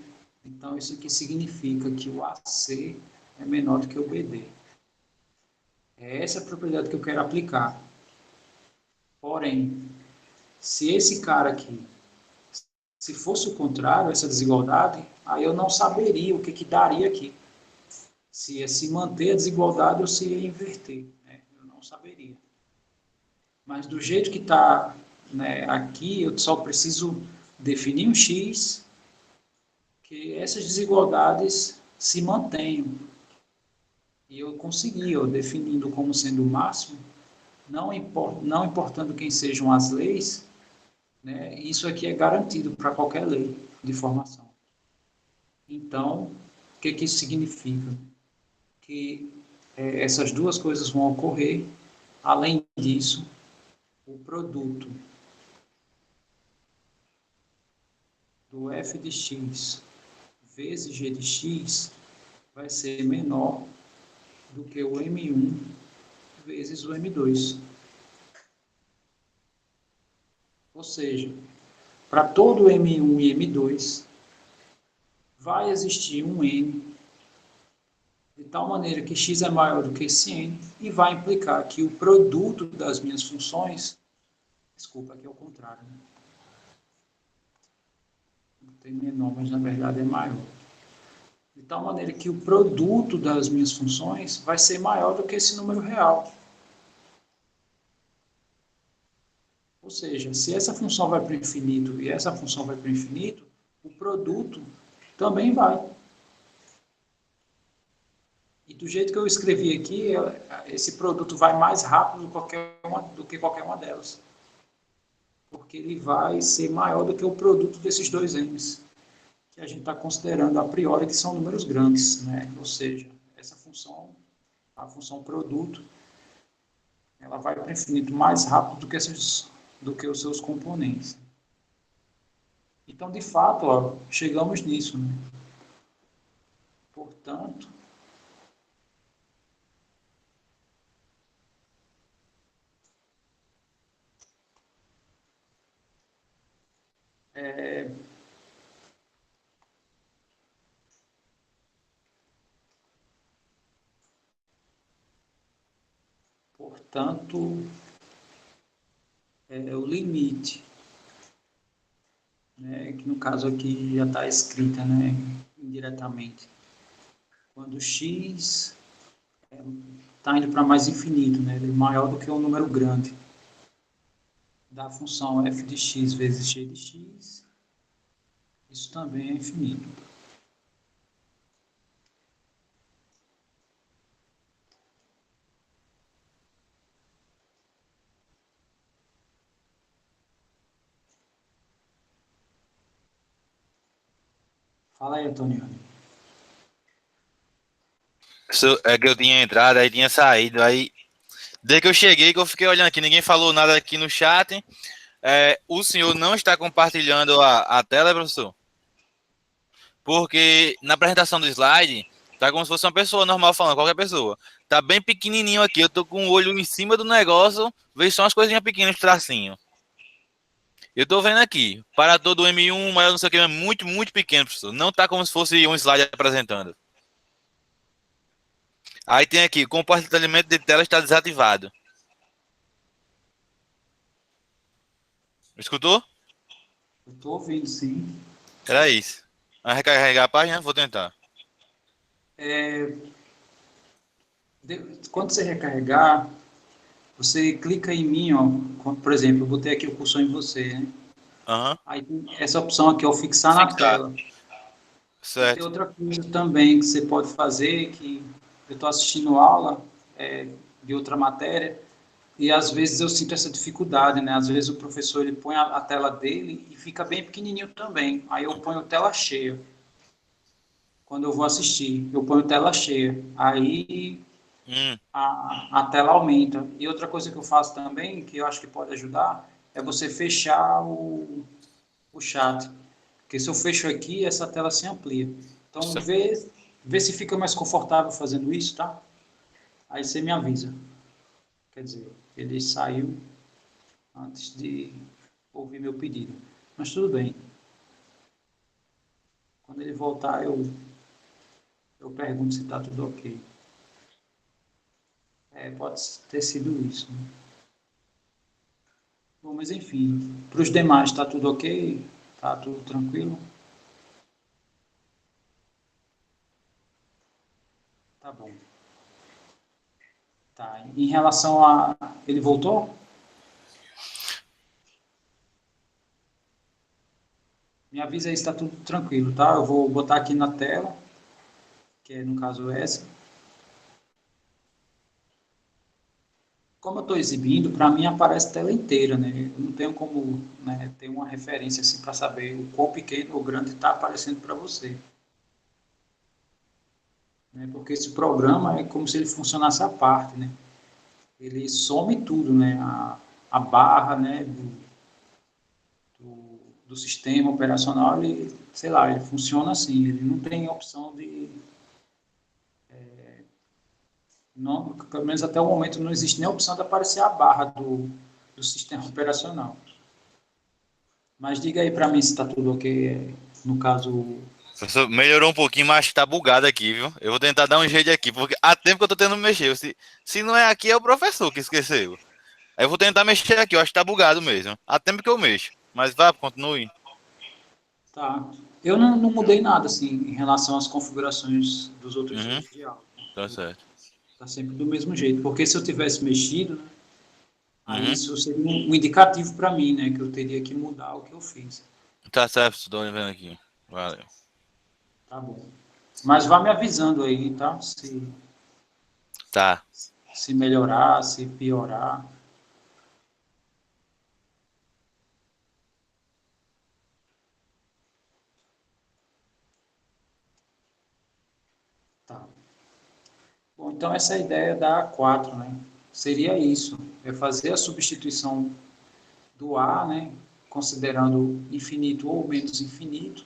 então isso aqui significa que o AC é menor do que o BD. É essa a propriedade que eu quero aplicar. Porém, se esse cara aqui, se fosse o contrário, essa desigualdade, aí eu não saberia o que, que daria aqui. Se ia se manter a desigualdade ou se ia inverter. Né? Eu não saberia. Mas do jeito que está, né, aqui, eu só preciso definir um x que essas desigualdades se mantenham. E eu consegui, eu definindo como sendo o máximo, não importando quem sejam as leis, né, isso aqui é garantido para qualquer lei de formação. Então, o que, que isso significa? Que essas duas coisas vão ocorrer. Além disso, o produto do f de x vezes g de x vai ser menor do que o M1 vezes o M2. Ou seja, para todo M1 e M2, vai existir um N de tal maneira que x é maior do que esse N e vai implicar que o produto das minhas funções, desculpa, aqui é o contrário, né? Tem menor, mas na verdade é maior. De tal maneira que o produto das minhas funções vai ser maior do que esse número real. Ou seja, se essa função vai para o infinito e essa função vai para o infinito, o produto também vai. E do jeito que eu escrevi aqui, esse produto vai mais rápido do que qualquer uma delas. Porque ele vai ser maior do que o produto desses dois n's, que a gente está considerando a priori que são números grandes. Né? Ou seja, essa função, a função produto, ela vai para o infinito mais rápido do que os seus componentes. Então, de fato, ó, chegamos nisso. Né? Portanto, é, portanto, é o limite, né, que no caso aqui já está escrita, né, indiretamente. Quando x está indo para mais infinito, né, ele é maior do que um número grande, da função f de x vezes g de x, isso também é infinito. Fala aí, Antonioni. É que eu tinha entrado, aí tinha saído, aí desde que eu cheguei, que eu fiquei olhando aqui, ninguém falou nada aqui no chat. O senhor não está compartilhando a tela, professor? Porque na apresentação do slide, tá como se fosse uma pessoa normal falando, qualquer pessoa. Tá bem pequenininho aqui, eu tô com o olho em cima do negócio, vejo só umas coisinhas pequenas, tracinho. Eu tô vendo aqui, para todo M1, mas não sei o que, é muito, muito pequeno, professor. Não tá como se fosse um slide apresentando. Aí tem aqui, compartilhamento de tela está desativado. Escutou? Eu tô ouvindo, sim. Era isso. Vai recarregar a página? Vou tentar. É, quando você recarregar, você clica em mim, ó. Por exemplo, eu botei aqui o cursor em você, né? Aham. Aí tem essa opção aqui é o fixar na Fixar. tela. E tem Certo. outra coisa também que você pode fazer, que eu estou assistindo aula de outra matéria, e às vezes eu sinto essa dificuldade, né? Às vezes o professor ele põe a tela dele e fica bem pequenininho também. Aí eu ponho tela cheia. Quando eu vou assistir, eu ponho tela cheia. Aí Hum, a tela aumenta. E outra coisa que eu faço também, que eu acho que pode ajudar, é você fechar o chat. Porque se eu fecho aqui, essa tela se amplia. Então, certo. vê se fica mais confortável fazendo isso, tá? Aí você me avisa. Quer dizer, ele saiu antes de ouvir meu pedido. Mas tudo bem. Quando ele voltar, eu pergunto se está tudo ok. Pode ter sido isso, né? Bom, mas enfim, para os demais, está tudo ok? Está tudo tranquilo? Tá bom. Tá. Em relação a. Ele voltou? Me avisa aí se está tudo tranquilo, tá? Eu vou botar aqui na tela, que é no caso essa. Como eu estou exibindo, para mim aparece a tela inteira, né? Eu não tenho como, né, ter uma referência assim para saber o quão pequeno ou grande está aparecendo para você, né? Porque esse programa é como se ele funcionasse à parte, né? Ele some tudo, né? A barra, né, do sistema operacional, ele, sei lá, ele funciona assim, ele não tem opção de, não, pelo menos até o momento não existe nem a opção de aparecer a barra do sistema operacional. Mas diga aí para mim se está tudo ok, no caso. Professor, melhorou um pouquinho, mas tá bugado aqui, viu? Eu vou tentar dar um jeito aqui, porque há tempo que eu tô tentando mexer. Se não é aqui, é o professor que esqueceu. Aí eu vou tentar mexer aqui, eu acho que tá bugado mesmo. Há tempo que eu mexo. Mas vá, continue. Tá. Eu não mudei nada assim em relação às configurações dos outros Uhum, dias de aula. tá certo. Tá sempre do mesmo jeito. Porque se eu tivesse mexido, né, aí Uhum, isso seria um indicativo para mim, né, que eu teria que mudar o que eu fiz. tá certo, tô vendo aqui. Valeu. Tá bom. Mas vá me avisando aí, tá? Tá. Se melhorar, se piorar. Tá. Bom, então essa é a ideia da A4, né? Seria isso, é fazer a substituição do A, né? Considerando infinito ou menos infinito,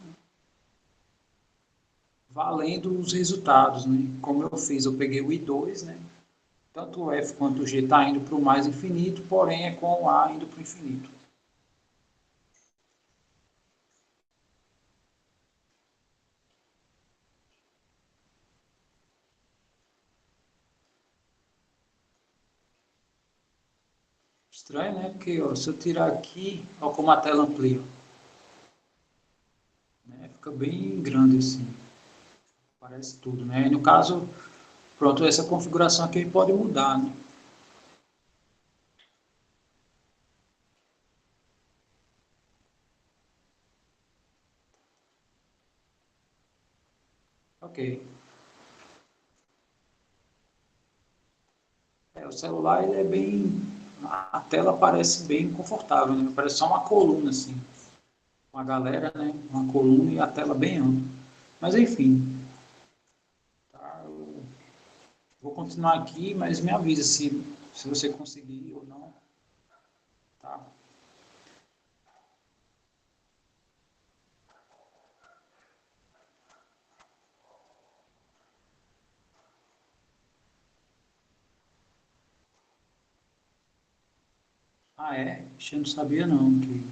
valendo os resultados, né? Como eu fiz, eu peguei o I2, né? Tanto o F quanto o G está indo para o mais infinito, porém é com o A indo para o infinito. Estranho, né? Porque ó, se eu tirar aqui, olha como a tela amplia, né? Fica bem grande assim, parece tudo, né? E no caso, pronto, essa configuração aqui pode mudar, né? Ok. O celular ele é bem, a tela parece bem confortável, né? Parece só uma coluna assim, uma galera, né? Uma coluna e a tela bem ampla. Mas enfim, tá? Eu vou continuar aqui, mas me avisa se você conseguir ou não, tá? Ah, é? Eu não sabia não que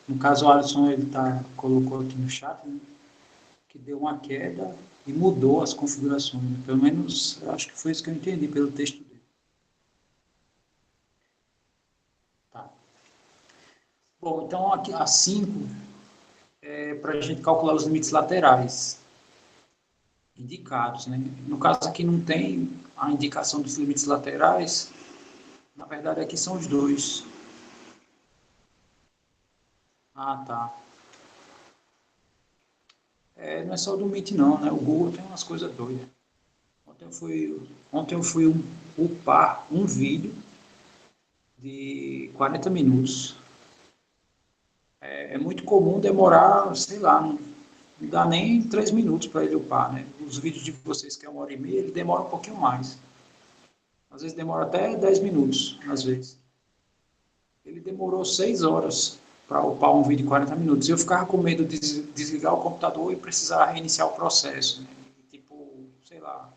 no caso o Alisson ele colocou aqui no chat, né? que deu uma queda e mudou as configurações. Né? Pelo menos, eu acho que foi isso que eu entendi pelo texto dele. Tá. Bom, então aqui a 5 é para a gente calcular os limites laterais indicados. Né? No caso aqui não tem a indicação dos limites laterais, na verdade aqui são os dois. Ah, tá. Não é só do Meet não, né? O Google tem umas coisas doidas. Ontem eu fui upar um vídeo de 40 minutos. É muito comum demorar, sei lá, não dá nem 3 minutos para ele upar, né? Os vídeos de vocês que é 1h30, ele demora um pouquinho mais. Às vezes demora até 10 minutos, às vezes. Ele demorou 6 horas para upar um vídeo de 40 minutos. Eu ficava com medo de desligar o computador e precisar reiniciar o processo. Né? Tipo, sei lá.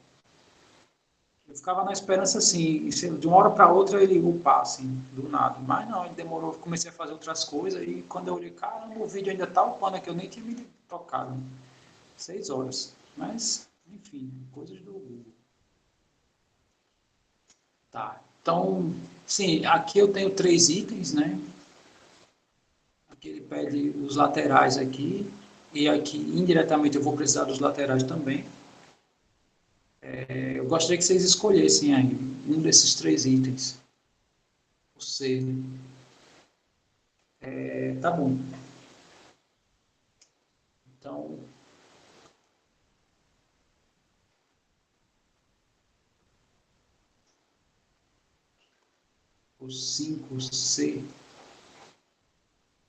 Eu ficava na esperança assim, de uma hora para outra ele upar, assim, do nada. Mas não, ele demorou, comecei a fazer outras coisas e quando eu olhei, caramba, o vídeo ainda tá upando aqui, eu nem tinha me tocado. Né? 6 horas. Mas, enfim, coisas do Google. Tá. Então, sim, aqui eu tenho 3 itens, né? Aqui ele pede os laterais aqui, e aqui indiretamente eu vou precisar dos laterais também. Eu gostaria que vocês escolhessem aí um desses 3 itens. O C. Tá bom. Então, o 5C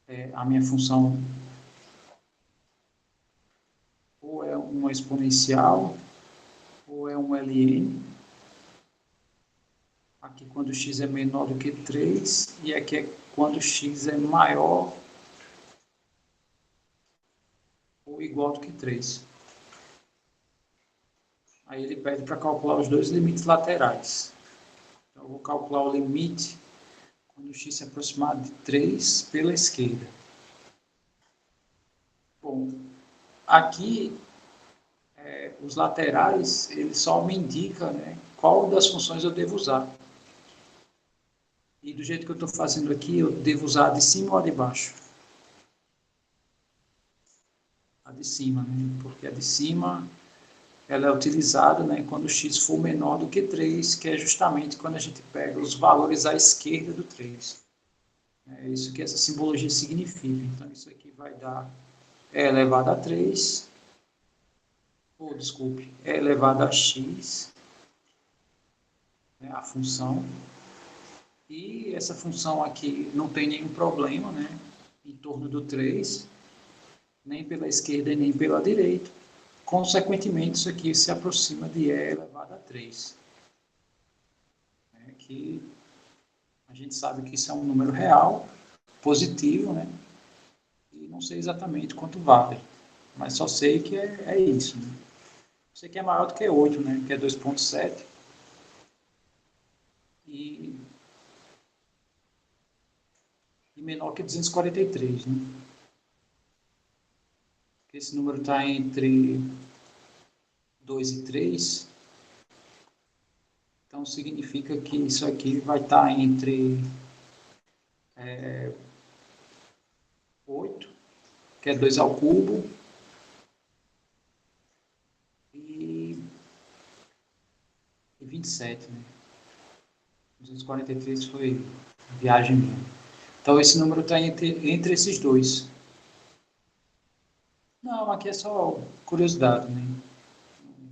é a minha função ou é uma exponencial ou é um ln. Aqui quando x é menor do que 3 e aqui é quando x é maior ou igual do que 3. Aí ele pede para calcular os 2 limites laterais. Então, eu vou calcular o limite quando x se aproximar de 3 pela esquerda. Bom, aqui os laterais, ele só me indica, né, qual das funções eu devo usar. E do jeito que eu estou fazendo aqui, eu devo usar a de cima ou a de baixo? A de cima, né? Porque a de cima ela é utilizada, né, quando o x for menor do que 3, que é justamente quando a gente pega os valores à esquerda do 3. É isso que essa simbologia significa. Então, isso aqui vai dar e elevado a 3, desculpe, e elevado a x, né, a função. E essa função aqui não tem nenhum problema, né, em torno do 3, nem pela esquerda e nem pela direita. Consequentemente, isso aqui se aproxima de e elevado a 3. Que a gente sabe que isso é um número real, positivo, né? E não sei exatamente quanto vale, mas só sei que é isso. Né? Sei que é maior do que 8, né? Que é 2,7. E menor que 243, né? Esse número está entre 2 e 3, então significa que isso aqui vai estar entre 8, que é 2 ao cubo, e 27, né? 243 foi viagem minha. Então esse número está entre esses dois. Não, aqui é só curiosidade, né?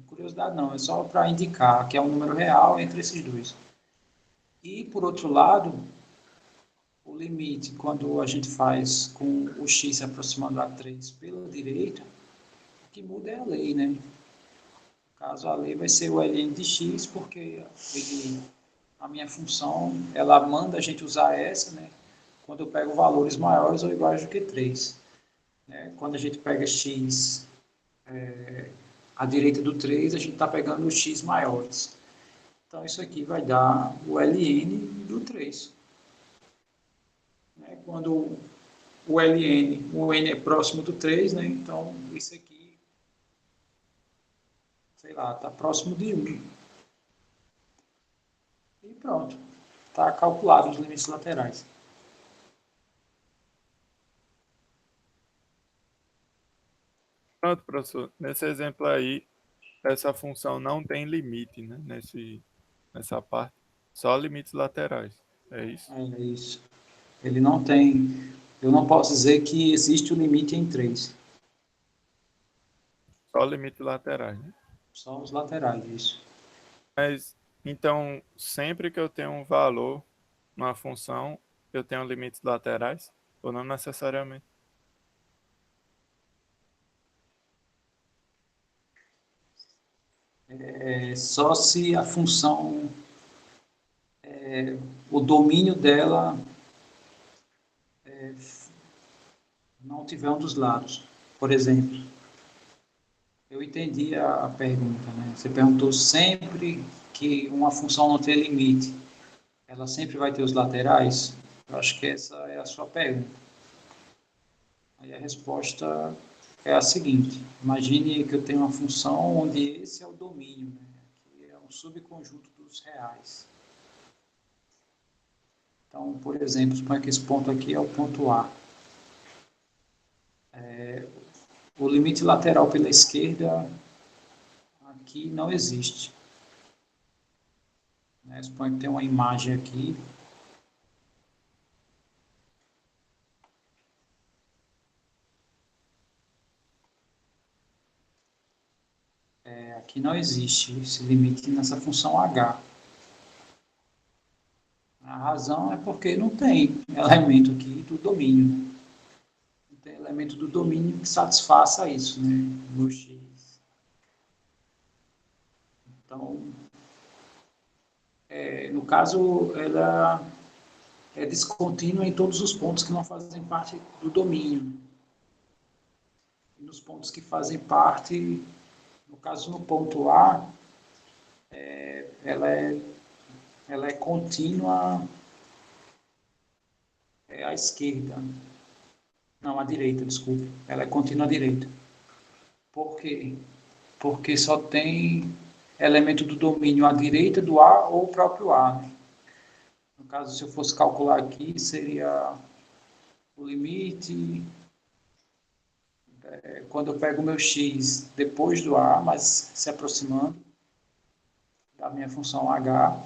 Curiosidade não, é só para indicar que é um número real entre esses dois. E, por outro lado, o limite, quando a gente faz com o x se aproximando a 3 pela direita, o que muda é a lei, né? No caso, a lei vai ser o ln de x, porque a minha função, ela manda a gente usar essa, né? Quando eu pego valores maiores ou iguais do que 3. Né? Quando a gente pega x à direita do 3, a gente está pegando os x maiores. Então, isso aqui vai dar o ln do 3. Né? Quando o ln, o n é próximo do 3, né? Então, isso aqui sei lá, está próximo de 1. E pronto, está calculado os limites laterais. Pronto, professor. Nesse exemplo aí, essa função não tem limite, né? Nessa parte. Só limites laterais. É isso? É isso. Ele não tem. Eu não posso dizer que existe o limite em 3. Só limites laterais, né? Só os laterais, isso. Mas, então, sempre que eu tenho um valor numa função, eu tenho limites laterais? Ou não necessariamente? É só se a função, o domínio dela não tiver um dos lados. Por exemplo, eu entendi a pergunta, né? Você perguntou sempre que uma função não tem limite, ela sempre vai ter os laterais? Eu acho que essa é a sua pergunta. Aí a resposta é a seguinte: imagine que eu tenho uma função onde esse é o domínio, né? Que é um subconjunto dos reais. Então, por exemplo, suponha que esse ponto aqui é o ponto A. O limite lateral pela esquerda aqui não existe. Né? Suponha que tem uma imagem aqui. Aqui não existe esse limite nessa função H. A razão é porque não tem elemento aqui do domínio. Né? Não tem elemento do domínio que satisfaça isso, né? No X. Então, no caso, ela é descontínua em todos os pontos que não fazem parte do domínio. E nos pontos que fazem parte, no caso, no ponto A, ela é contínua à esquerda. Não, à direita, desculpe. Ela é contínua à direita. Por quê? Porque só tem elemento do domínio à direita do A ou o próprio A. Né? No caso, se eu fosse calcular aqui, seria o limite quando eu pego o meu x depois do A, mas se aproximando da minha função h,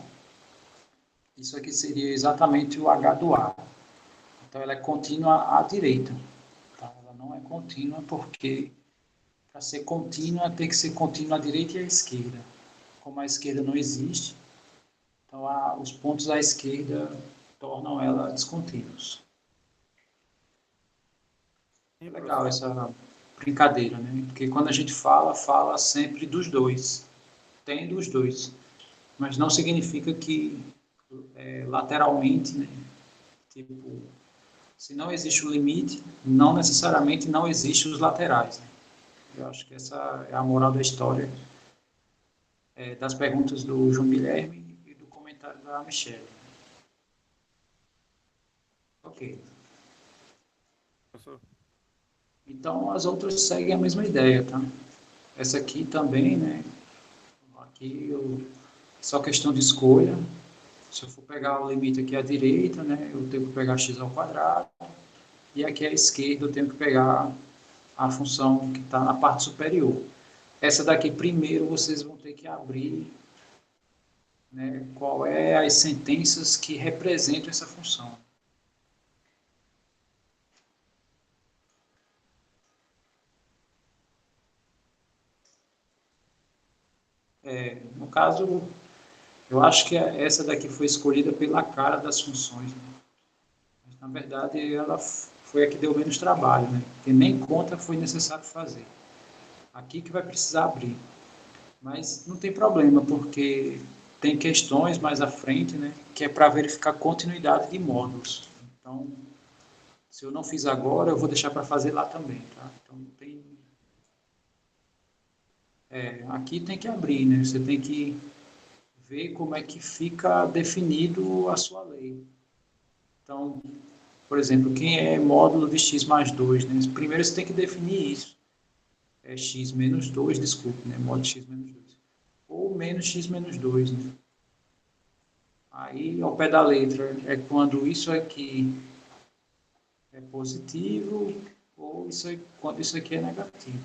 isso aqui seria exatamente o h do A. Então, ela é contínua à direita. Tá? Ela não é contínua porque, para ser contínua, tem que ser contínua à direita e à esquerda. Como a esquerda não existe, então os pontos à esquerda tornam ela descontínuos. É legal essa brincadeira, né? Porque quando a gente fala sempre dos dois. Tem dos dois. Mas não significa que lateralmente, né? Tipo, se não existe o limite, não necessariamente não existem os laterais. Né? Eu acho que essa é a moral da história, das perguntas do João Guilherme e do comentário da Michelle. Ok. Então, as outras seguem a mesma ideia, tá? Essa aqui também, né? Aqui só questão de escolha. Se eu for pegar o limite aqui à direita, né? Eu tenho que pegar x ao quadrado. E aqui à esquerda eu tenho que pegar a função que está na parte superior. Essa daqui, primeiro, vocês vão ter que abrir, né, qual é as sentenças que representam essa função. No caso, eu acho que essa daqui foi escolhida pela cara das funções. Né? Mas, na verdade, ela foi a que deu menos trabalho, né? Porque nem conta foi necessário fazer. Aqui que vai precisar abrir. Mas não tem problema, porque tem questões mais à frente, né, que é para verificar continuidade de módulos. Então, se eu não fiz agora, eu vou deixar para fazer lá também. Tá? Então, aqui tem que abrir, né? Você tem que ver como é que fica definido a sua lei. Então, por exemplo, quem é módulo de x mais 2? Né? Primeiro você tem que definir isso. é x menos 2, desculpe, né? Mod x menos 2. Ou menos x menos 2, né? Aí, ao pé da letra, é quando isso aqui é positivo ou quando isso aqui é negativo.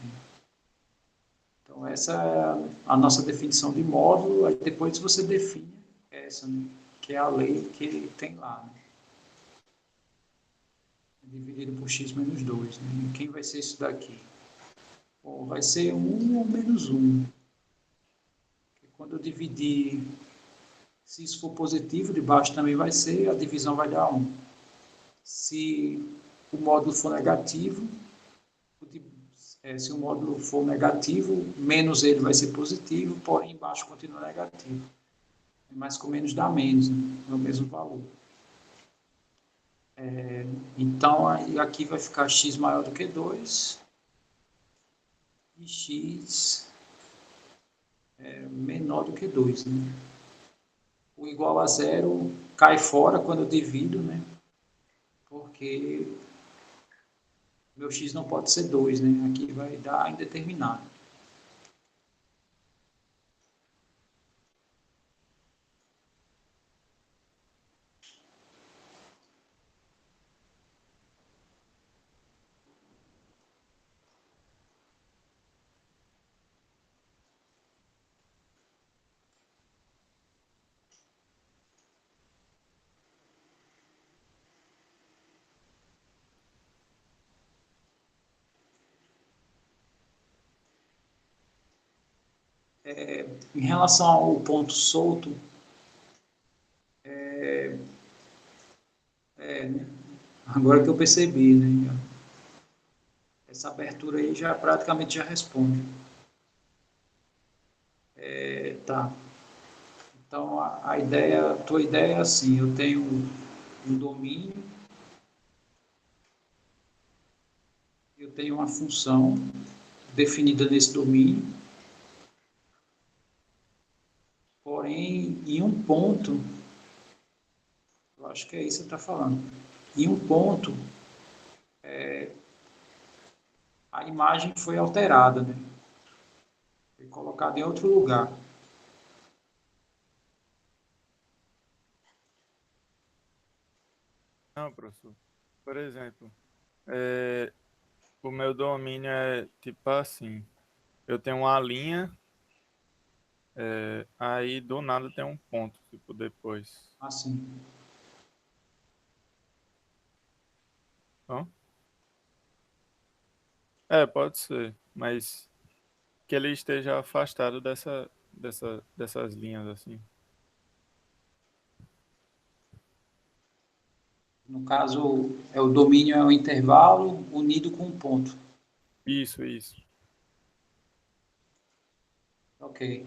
Então, essa é a nossa definição de módulo. Aí depois você define essa, né? Que é a lei que ele tem lá, né? Dividido por x menos 2. Né? E quem vai ser isso daqui? Bom, vai ser 1 ou menos 1. Quando eu dividir, se isso for positivo, de baixo também vai ser, a divisão vai dar 1. Se o módulo for negativo, se o módulo for negativo, menos ele vai ser positivo, porém embaixo continua negativo. Mas com menos dá menos, né? É o mesmo valor. Então, aqui vai ficar x maior do que 2 e x menor do que 2. Né? O igual a zero cai fora quando eu divido, né? Porque meu x não pode ser 2, né? Aqui vai dar indeterminado. Em relação ao ponto solto, né? Agora que eu percebi, né? Essa abertura aí já praticamente já responde. Tá. Então, a tua ideia é assim, eu tenho um domínio, eu tenho uma função definida nesse domínio, porém, em um ponto, eu acho que é isso que você está falando, em um ponto, a imagem foi alterada, né? Foi colocada em outro lugar. Não, professor. Por exemplo, é, o meu domínio é tipo assim. Eu tenho uma linha, aí do nada tem um ponto, tipo, depois. Assim. Hã? Pode ser, mas que ele esteja afastado dessas linhas, assim. No caso, o domínio é o intervalo unido com um ponto. Isso. Ok.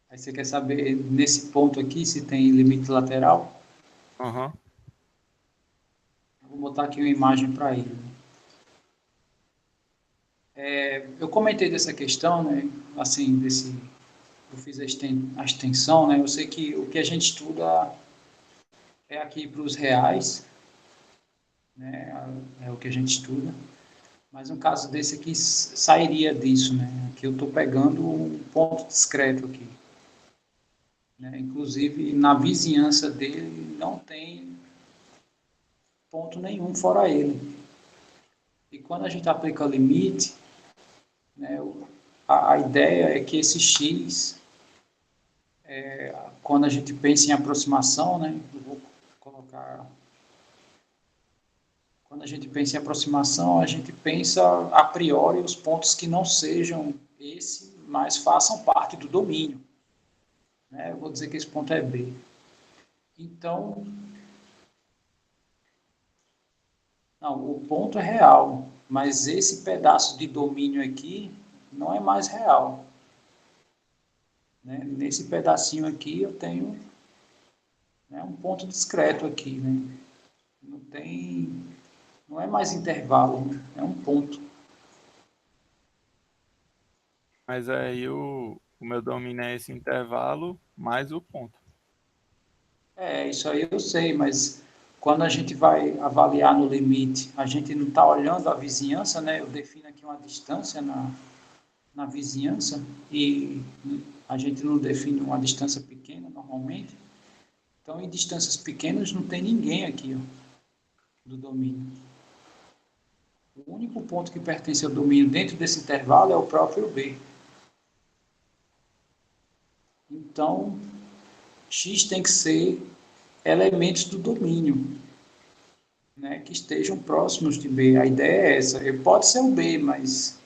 Aí você quer saber, nesse ponto aqui, se tem limite lateral? Aham. Vou botar aqui uma imagem para ele. Eu comentei dessa questão, né? Assim, eu fiz a extensão, né? Eu sei que o que a gente estuda é aqui para os reais, né? É o que a gente estuda. Mas um caso desse aqui sairia disso, né? Aqui eu estou pegando um ponto discreto aqui. Né? Inclusive, na vizinhança dele não tem ponto nenhum fora ele. E quando a gente aplica o limite, né, a ideia é que esse x, quando a gente pensa em aproximação, né, eu vou colocar. Quando a gente pensa em aproximação, a gente pensa a priori os pontos que não sejam esse, mas façam parte do domínio. Né? Eu vou dizer que esse ponto é B. Então, não, o ponto é real, mas esse pedaço de domínio aqui não é mais real. Né? Nesse pedacinho aqui eu tenho, né, um ponto discreto aqui. Né? Não é mais intervalo, né? É um ponto. Mas aí o meu domínio é esse intervalo mais o ponto. Isso aí eu sei, mas quando a gente vai avaliar no limite, a gente não está olhando a vizinhança, né? Eu defino aqui uma distância na vizinhança e a gente não define uma distância pequena normalmente. Então, em distâncias pequenas não tem ninguém aqui, ó, do domínio. O único ponto que pertence ao domínio dentro desse intervalo é o próprio B. Então, X tem que ser elementos do domínio, né, que estejam próximos de B. A ideia é essa. Pode ser o B, mas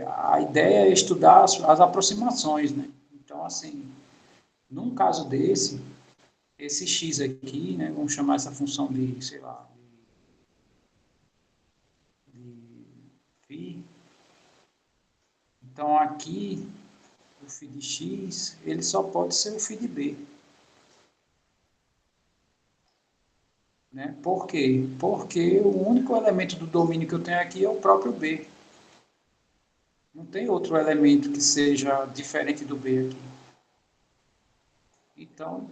a ideia é estudar as aproximações, né? Então, assim, num caso desse, esse X aqui, né, vamos chamar essa função de, sei lá, de φ. Então, aqui, o φ de X, ele só pode ser o φ de B. Né? Por quê? Porque o único elemento do domínio que eu tenho aqui é o próprio B. Não tem outro elemento que seja diferente do B aqui. Então,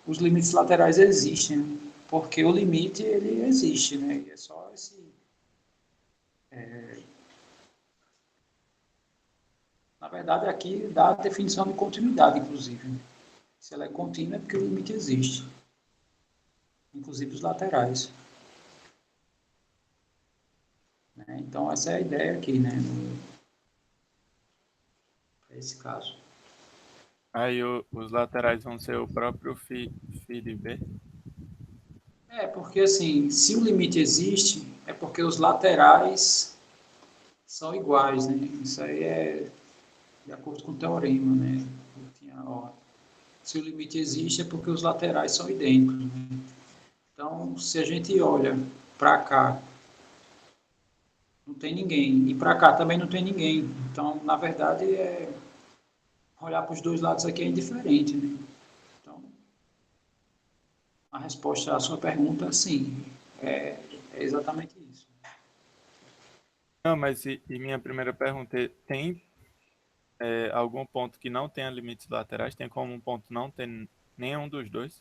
os limites laterais existem, né? Porque o limite, ele existe, né? E é só esse... Na verdade, aqui dá a definição de continuidade, inclusive. Né? Se ela é contínua, é porque o limite existe. Inclusive os laterais. Né? Então, essa é a ideia aqui, né? Nesse caso. Aí os laterais vão ser o próprio φ de B. Porque assim, se o limite existe, é porque os laterais são iguais, né? Isso aí é de acordo com o teorema, né? Se o limite existe, é porque os laterais são idênticos, né? Então, se a gente olha para cá, não tem ninguém, e para cá também não tem ninguém. Então, na verdade, olhar para os dois lados aqui é indiferente, né? Então, a resposta à sua pergunta, sim, é exatamente isso. Não, mas e minha primeira pergunta é, tem algum ponto que não tenha limites laterais? Tem como um ponto não ter nenhum dos dois?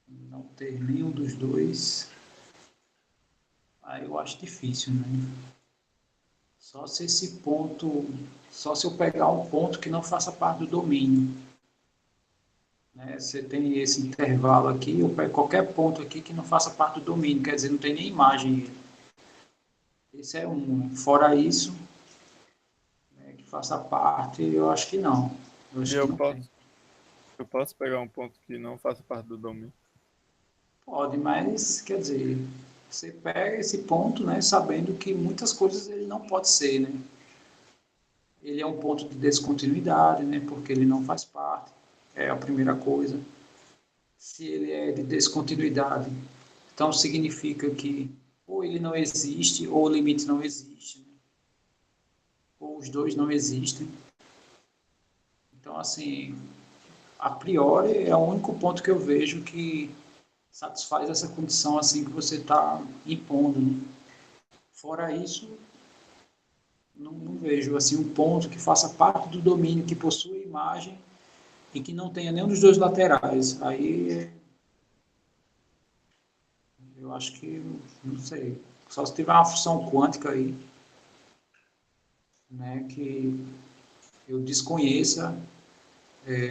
Não ter nenhum dos dois, aí eu acho difícil, né? Só se esse ponto, só se eu pegar um ponto que não faça parte do domínio. Né? Você tem esse intervalo aqui, eu pego qualquer ponto aqui que não faça parte do domínio, quer dizer, não tem nem imagem. Esse é um. Fora isso, né, que faça parte, eu acho que não. Eu E acho que não tem. eu posso pegar um ponto que não faça parte do domínio? Pode, mas, quer dizer, você pega esse ponto, né, sabendo que muitas coisas ele não pode ser, né? Ele é um ponto de descontinuidade, né, porque ele não faz parte, é a primeira coisa. Se ele é de descontinuidade, então significa que ou ele não existe, ou o limite não existe, né? Ou os dois não existem. Então, assim, a priori é o único ponto que eu vejo que satisfaz essa condição assim que você está impondo. Né? Fora isso, não vejo assim um ponto que faça parte do domínio, que possua imagem e que não tenha nenhum dos dois laterais. Aí eu acho que, não sei, só se tiver uma função quântica aí, né, que eu desconheça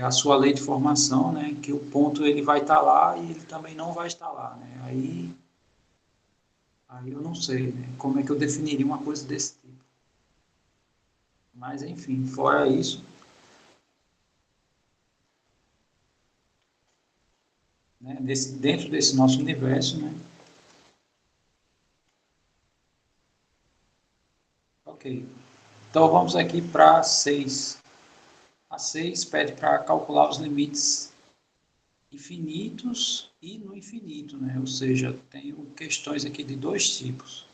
a sua lei de formação, né, que o ponto ele vai estar lá e ele também não vai estar lá. Né? Aí eu não sei né, como é que eu definiria uma coisa desse tipo. Mas, enfim, fora isso, né, dentro desse nosso universo, né, ok. Então vamos aqui para 6. A 6 pede para calcular os limites infinitos e no infinito, né? Ou seja, tenho questões aqui de dois tipos.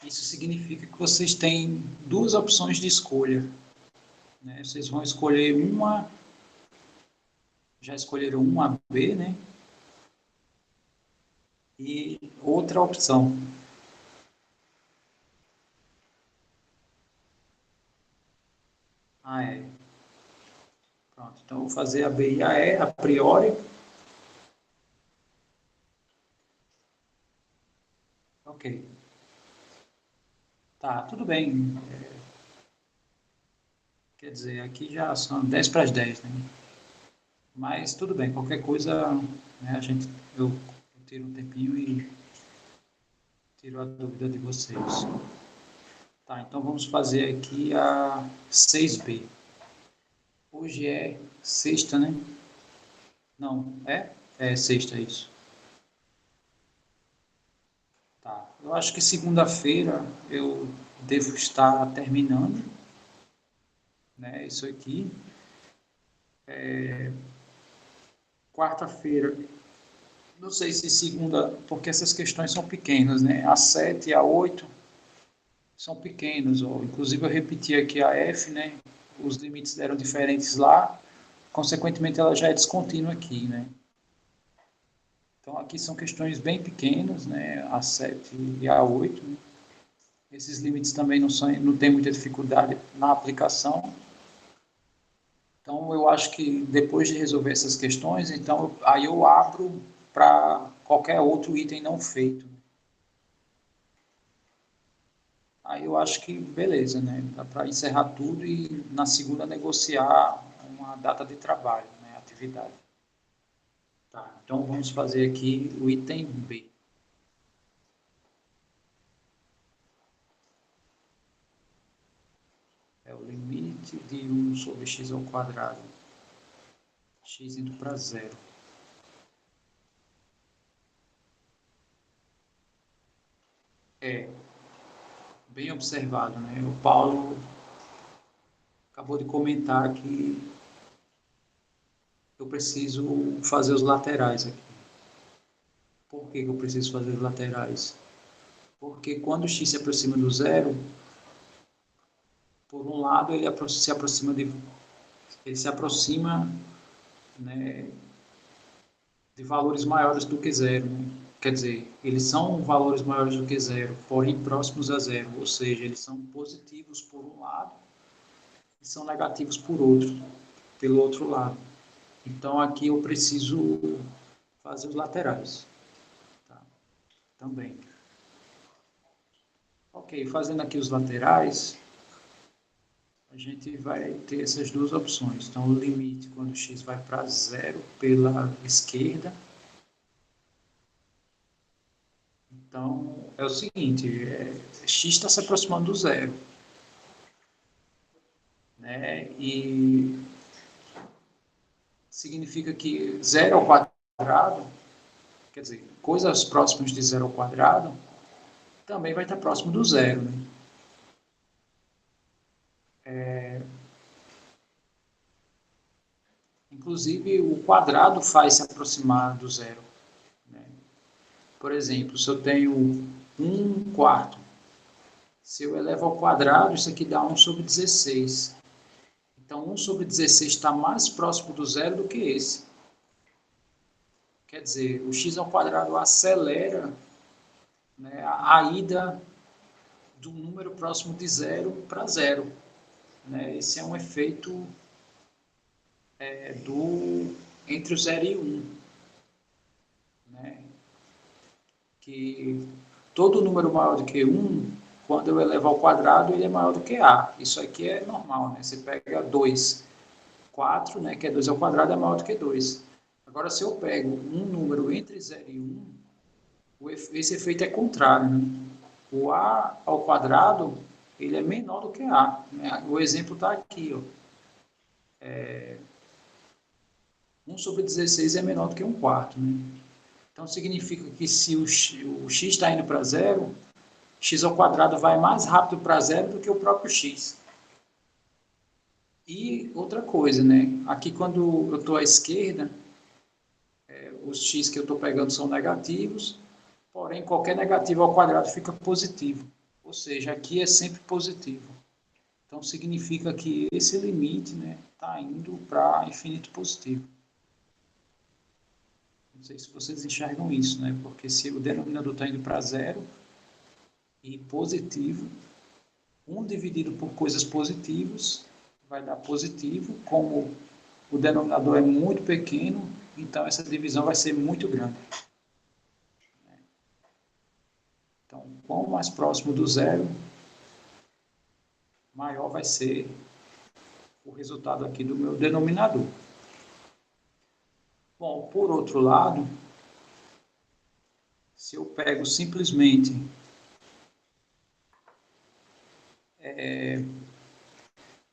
Isso significa que vocês têm duas opções de escolha. Né? Vocês vão escolher uma, já escolheram uma B, né? E outra opção. Ah, é. Então, vou fazer a B e a E, a priori. Ok. Tá, tudo bem. Quer dizer, aqui já são 10 para as 10, né? Mas tudo bem, qualquer coisa, né, eu tiro um tempinho e tiro a dúvida de vocês. Tá, então vamos fazer aqui a 6B. Hoje é sexta, né? Não, é? É sexta, isso. Tá. Eu acho que segunda-feira eu devo estar terminando, né? Isso aqui. Quarta-feira, não sei se segunda, porque essas questões são pequenas, né? A 7 e a 8 são pequenos. Ó. Inclusive, eu repeti aqui a F, né? Os limites eram diferentes lá, consequentemente, ela já é descontínua aqui, né? Então, aqui são questões bem pequenas, né? A 7 e a 8. Né? Esses limites também não tem muita dificuldade na aplicação. Então, eu acho que depois de resolver essas questões, então, aí eu abro para qualquer outro item não feito. Aí eu acho que beleza, né? Dá para encerrar tudo e na segunda negociar uma data de trabalho, né? Atividade. Tá, então vamos fazer aqui o item B. É o limite de 1 sobre x ao quadrado. X indo para zero. É, bem observado, né? O Paulo acabou de comentar que eu preciso fazer os laterais aqui. Por que eu preciso fazer os laterais? Porque quando x se aproxima do zero, por um lado ele se aproxima, né, de valores maiores do que zero. Né? Quer dizer, eles são valores maiores do que zero, porém próximos a zero, ou seja, eles são positivos por um lado e são negativos pelo outro lado. Então aqui eu preciso fazer os laterais. Tá? Também. Ok, fazendo aqui os laterais, a gente vai ter essas duas opções. Então, o limite quando x vai para zero pela esquerda. Então, é o seguinte, x está se aproximando do zero. Né? E significa que zero ao quadrado, quer dizer, coisas próximas de zero ao quadrado, também vai estar próximo do zero. Né? Inclusive, o quadrado faz se aproximar do zero. Né? Por exemplo, se eu tenho 1/4, se eu elevo ao quadrado, isso aqui dá 1 sobre 16. Então, 1 sobre 16 está mais próximo do zero do que esse. Quer dizer, o x ao quadrado acelera, né, a ida do número próximo de zero para zero. Né? Esse é um efeito entre o 0 e 1. Né? Que todo número maior do que 1, quando eu elevo ao quadrado, ele é maior do que a. Isso aqui é normal. Né? Você pega 2, 4, né, que é 2 ao quadrado, é maior do que 2. Agora, se eu pego um número entre 0 e 1, esse efeito é contrário. Né? O a ao quadrado, ele é menor do que a. Né? O exemplo está aqui. Ó. 1 sobre 16 é menor do que 1/4. Né? Então, significa que se o x está indo para zero, x ao quadrado vai mais rápido para zero do que o próprio x. E outra coisa, né? Aqui, quando eu estou à esquerda, os x que eu estou pegando são negativos, porém, qualquer negativo ao quadrado fica positivo. Ou seja, aqui é sempre positivo. Então, significa que esse limite está indo para infinito positivo. Não sei se vocês enxergam isso, né? Porque se o denominador está indo para zero e positivo, 1 dividido por coisas positivas vai dar positivo, como o denominador é muito pequeno, então essa divisão vai ser muito grande. Então, quanto mais próximo do zero, maior vai ser o resultado aqui do meu denominador. Bom, por outro lado, se eu pego simplesmente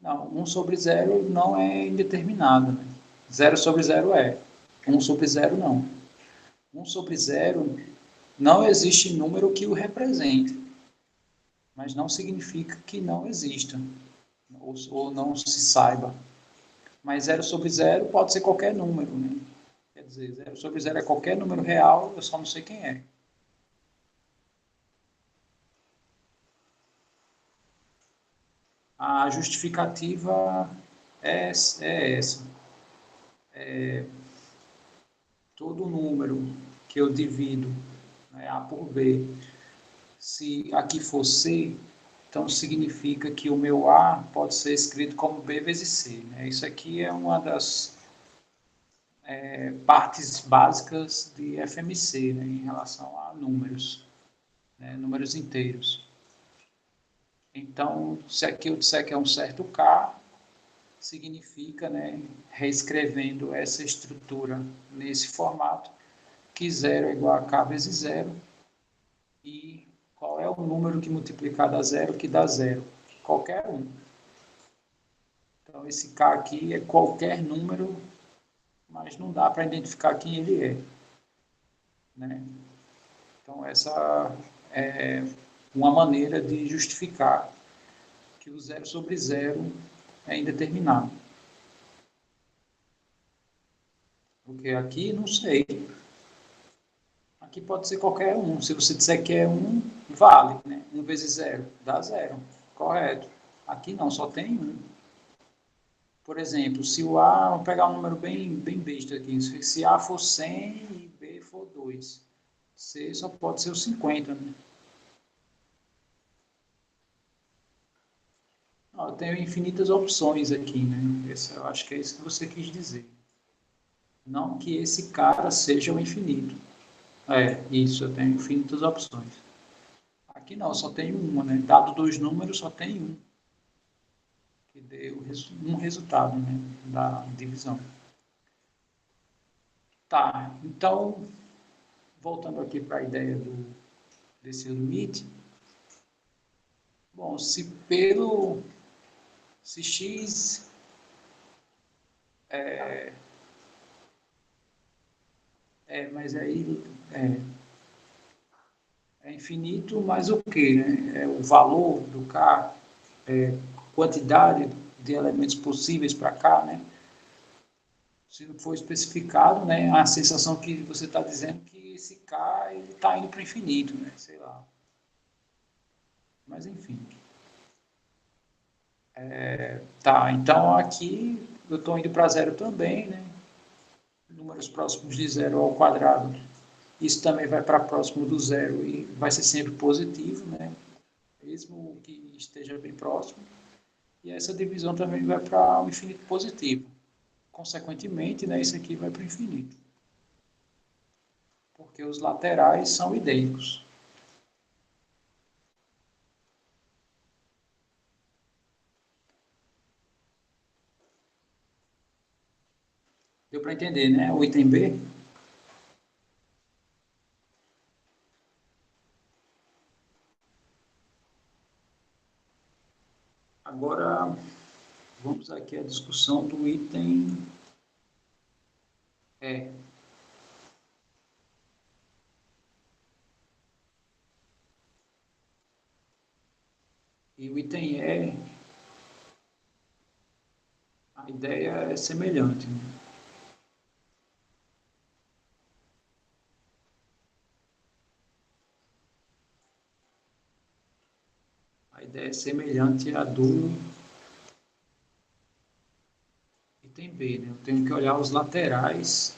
não, 1 sobre 0 não é indeterminado. Né? 0 sobre 0 é. 1 sobre 0 não. 1 sobre 0 não existe número que o represente, mas não significa que não exista, ou não se saiba. Mas 0 sobre 0 pode ser qualquer número. Né? Quer dizer, 0 sobre 0 é qualquer número real, eu só não sei quem é. A justificativa é essa. Todo número que eu divido, né, A por B, se aqui for C, então significa que o meu A pode ser escrito como B vezes C. Né? Isso aqui é uma das partes básicas de FMC, né, em relação a números, né, números inteiros. Então, se aqui eu disser que é um certo K, significa, né, reescrevendo essa estrutura nesse formato, que 0 é igual a K vezes 0, e qual é o número que multiplicado a 0 que dá 0? Qualquer um. Então, esse K aqui é qualquer número, mas não dá para identificar quem ele é. Né? Então, essa é uma maneira de justificar que o 0 sobre 0 é indeterminado. Porque aqui, não sei. Aqui pode ser qualquer um. Se você disser que é 1, vale. Né? 1 vezes 0 dá 0. Correto. Aqui não, só tem 1. Por exemplo, se o A, vamos pegar um número bem besta aqui, se A for 100 e B for 2, C só pode ser o 50, né? Eu tenho infinitas opções aqui, né? Eu acho que é isso que você quis dizer. Não que esse cara seja o infinito. É, isso, eu tenho infinitas opções. Aqui não, só tem uma, né? Dado dois números, só tem um. Que deu um resultado, né? Da divisão. Tá, então, voltando aqui para a ideia desse limite. Bom, se x mas aí é infinito, mas o quê? Né? É o valor do K, quantidade de elementos possíveis para K, né? Se não for especificado, né, a sensação que você está dizendo que esse K está indo para o infinito, né? Sei lá. Mas enfim. Tá, então aqui eu estou indo para zero também, né? Números próximos de zero ao quadrado. Isso também vai para próximo do zero e vai ser sempre positivo, né? Mesmo que esteja bem próximo. E essa divisão também vai para o infinito positivo. Consequentemente, né, isso aqui vai para o infinito. Porque os laterais são idênticos. Deu para entender, né? O item B. Agora, vamos aqui à discussão do item E. E o item E, a ideia é semelhante. Né? A ideia é semelhante à do item B. Né? Eu tenho que olhar os laterais,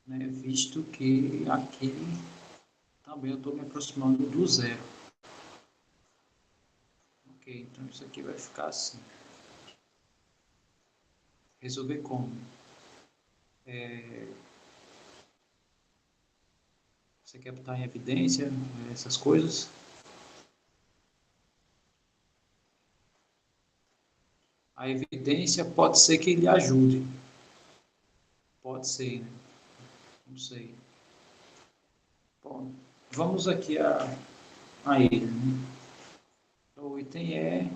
né? Visto que aqui também eu estou me aproximando do zero. Ok, então isso aqui vai ficar assim. Resolver como? Você quer botar em evidência essas coisas? A evidência pode ser que ele ajude. Pode ser, né? Não sei. Bom, vamos aqui a ele. Né? O item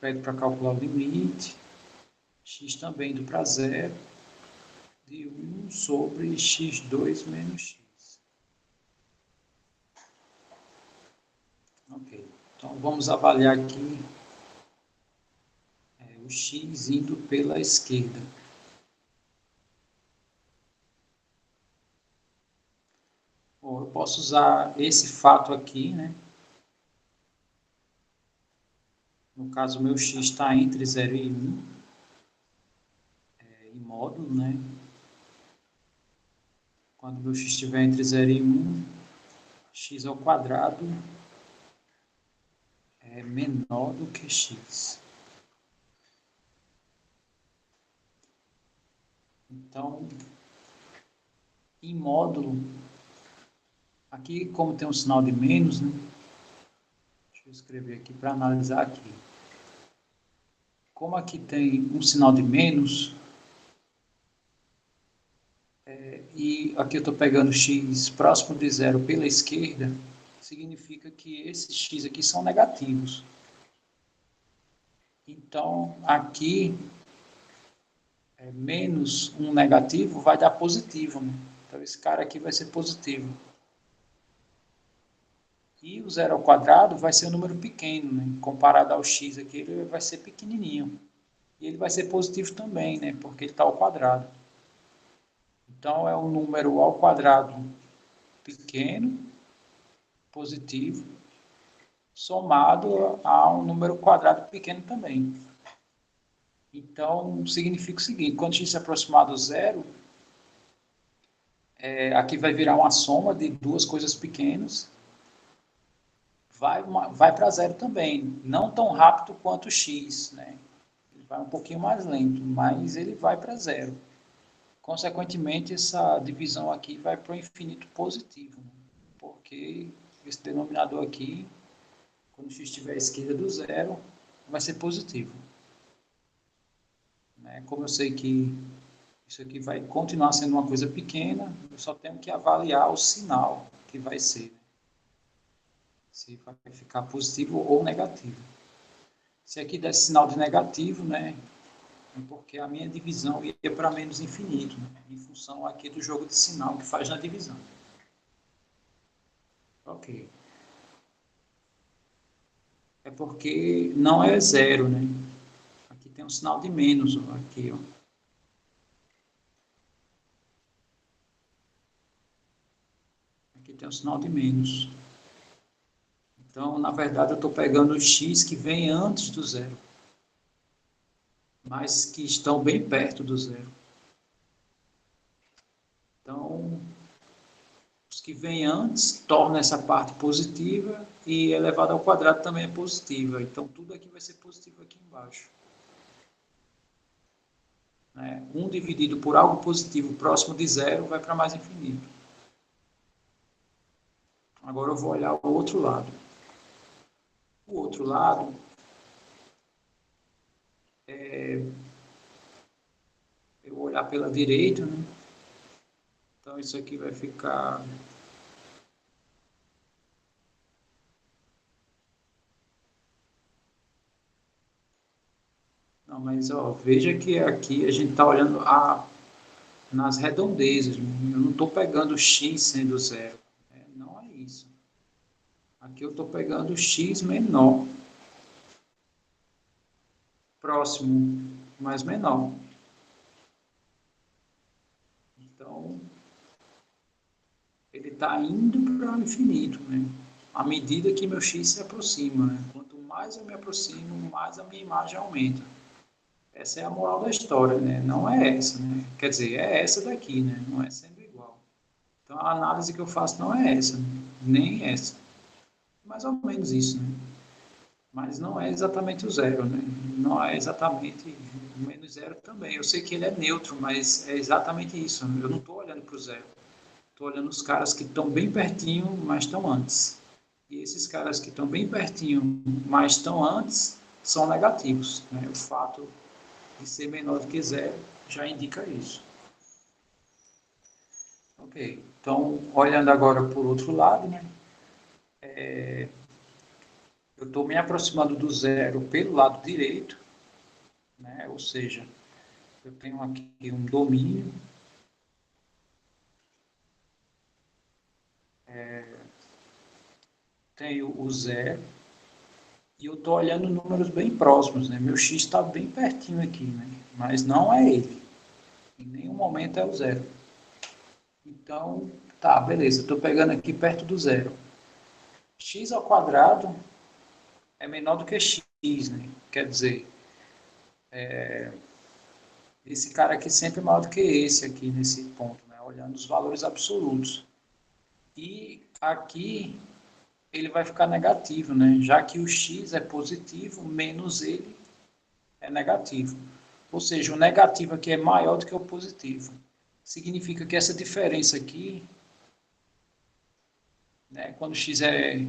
pede para calcular o limite, x também indo para zero, de 1 sobre x2 menos x. Ok, então vamos avaliar aqui o x indo pela esquerda. Bom, eu posso usar esse fato aqui, né? No caso, o meu x está entre 0 e 1, em módulo, né? Quando meu x estiver entre 0 e 1, x ao quadrado é menor do que x. Então, em módulo, aqui como tem um sinal de menos, né? Deixa eu escrever aqui para analisar aqui. Como aqui tem um sinal de menos, e aqui eu estou pegando x próximo de zero pela esquerda, significa que esses x aqui são negativos. Então, aqui, menos um negativo vai dar positivo, né? Então, esse cara aqui vai ser positivo. E o zero ao quadrado vai ser um número pequeno, né? Comparado ao x aqui, ele vai ser pequenininho. E ele vai ser positivo também, né? Porque ele está ao quadrado. Então, é um número ao quadrado pequeno, positivo, somado a um número quadrado pequeno também. Então, significa o seguinte, quando x se aproximar do zero, aqui vai virar uma soma de duas coisas pequenas, vai para zero também, não tão rápido quanto o x, né? Ele vai um pouquinho mais lento, mas ele vai para zero. Consequentemente, essa divisão aqui vai para o infinito positivo, né? Porque esse denominador aqui, quando x estiver à esquerda do zero, vai ser positivo. Como eu sei que isso aqui vai continuar sendo uma coisa pequena, eu só tenho que avaliar o sinal que vai ser. Se vai ficar positivo ou negativo. Se aqui desse sinal de negativo, né, é porque a minha divisão ia para menos infinito, né, em função aqui do jogo de sinal que faz na divisão. Ok. É porque não é zero, né? Aqui tem um sinal de menos, ó, aqui, ó. Aqui tem um sinal de menos. Então, na verdade, eu estou pegando o x que vem antes do zero, mas que estão bem perto do zero. Então, os que vêm antes tornam essa parte positiva e elevado ao quadrado também é positiva. Então, tudo aqui vai ser positivo aqui embaixo. 1 dividido por algo positivo próximo de zero vai para mais infinito. Agora eu vou olhar o outro lado. O outro lado eu vou olhar pela direita, né? Então isso aqui vai ficar não, mas ó, veja que aqui a gente está olhando nas redondezas. Eu não estou pegando x sendo zero. Não é isso. Aqui eu estou pegando x menor. Próximo, mas menor. Então, ele está indo para o infinito, né? À medida que meu x se aproxima, né? Quanto mais eu me aproximo, mais a minha imagem aumenta. Essa é a moral da história, né? Não é essa, né? Quer dizer, é essa daqui, né? Não é sendo igual. Então, a análise que eu faço não é essa, né? Nem essa. Mais ou menos isso, né? mas não é exatamente o zero, né? Não é exatamente o menos zero também. Eu sei que ele é neutro, mas é exatamente isso. Eu não estou olhando para o zero. Estou olhando os caras que estão bem pertinho, mas estão antes. E esses caras que estão bem pertinho, mas estão antes, são negativos, né? O fato de ser menor do que zero já indica isso. Ok, então, olhando agora por outro lado, né? Eu estou me aproximando do zero pelo lado direito, né? Ou seja, eu tenho aqui um domínio, tenho o zero, e eu estou olhando números bem próximos, né? Meu x está bem pertinho aqui, né? Mas não é ele. Em nenhum momento é o zero. Então, tá, beleza. Estou pegando aqui perto do zero. X ao quadrado é menor do que x, né? Quer dizer, esse cara aqui sempre é maior do que esse aqui nesse ponto, né? Olhando os valores absolutos. E aqui ele vai ficar negativo, né? Já que o x é positivo, menos ele é negativo. Ou seja, o negativo aqui é maior do que o positivo. Significa que essa diferença aqui, né, quando x é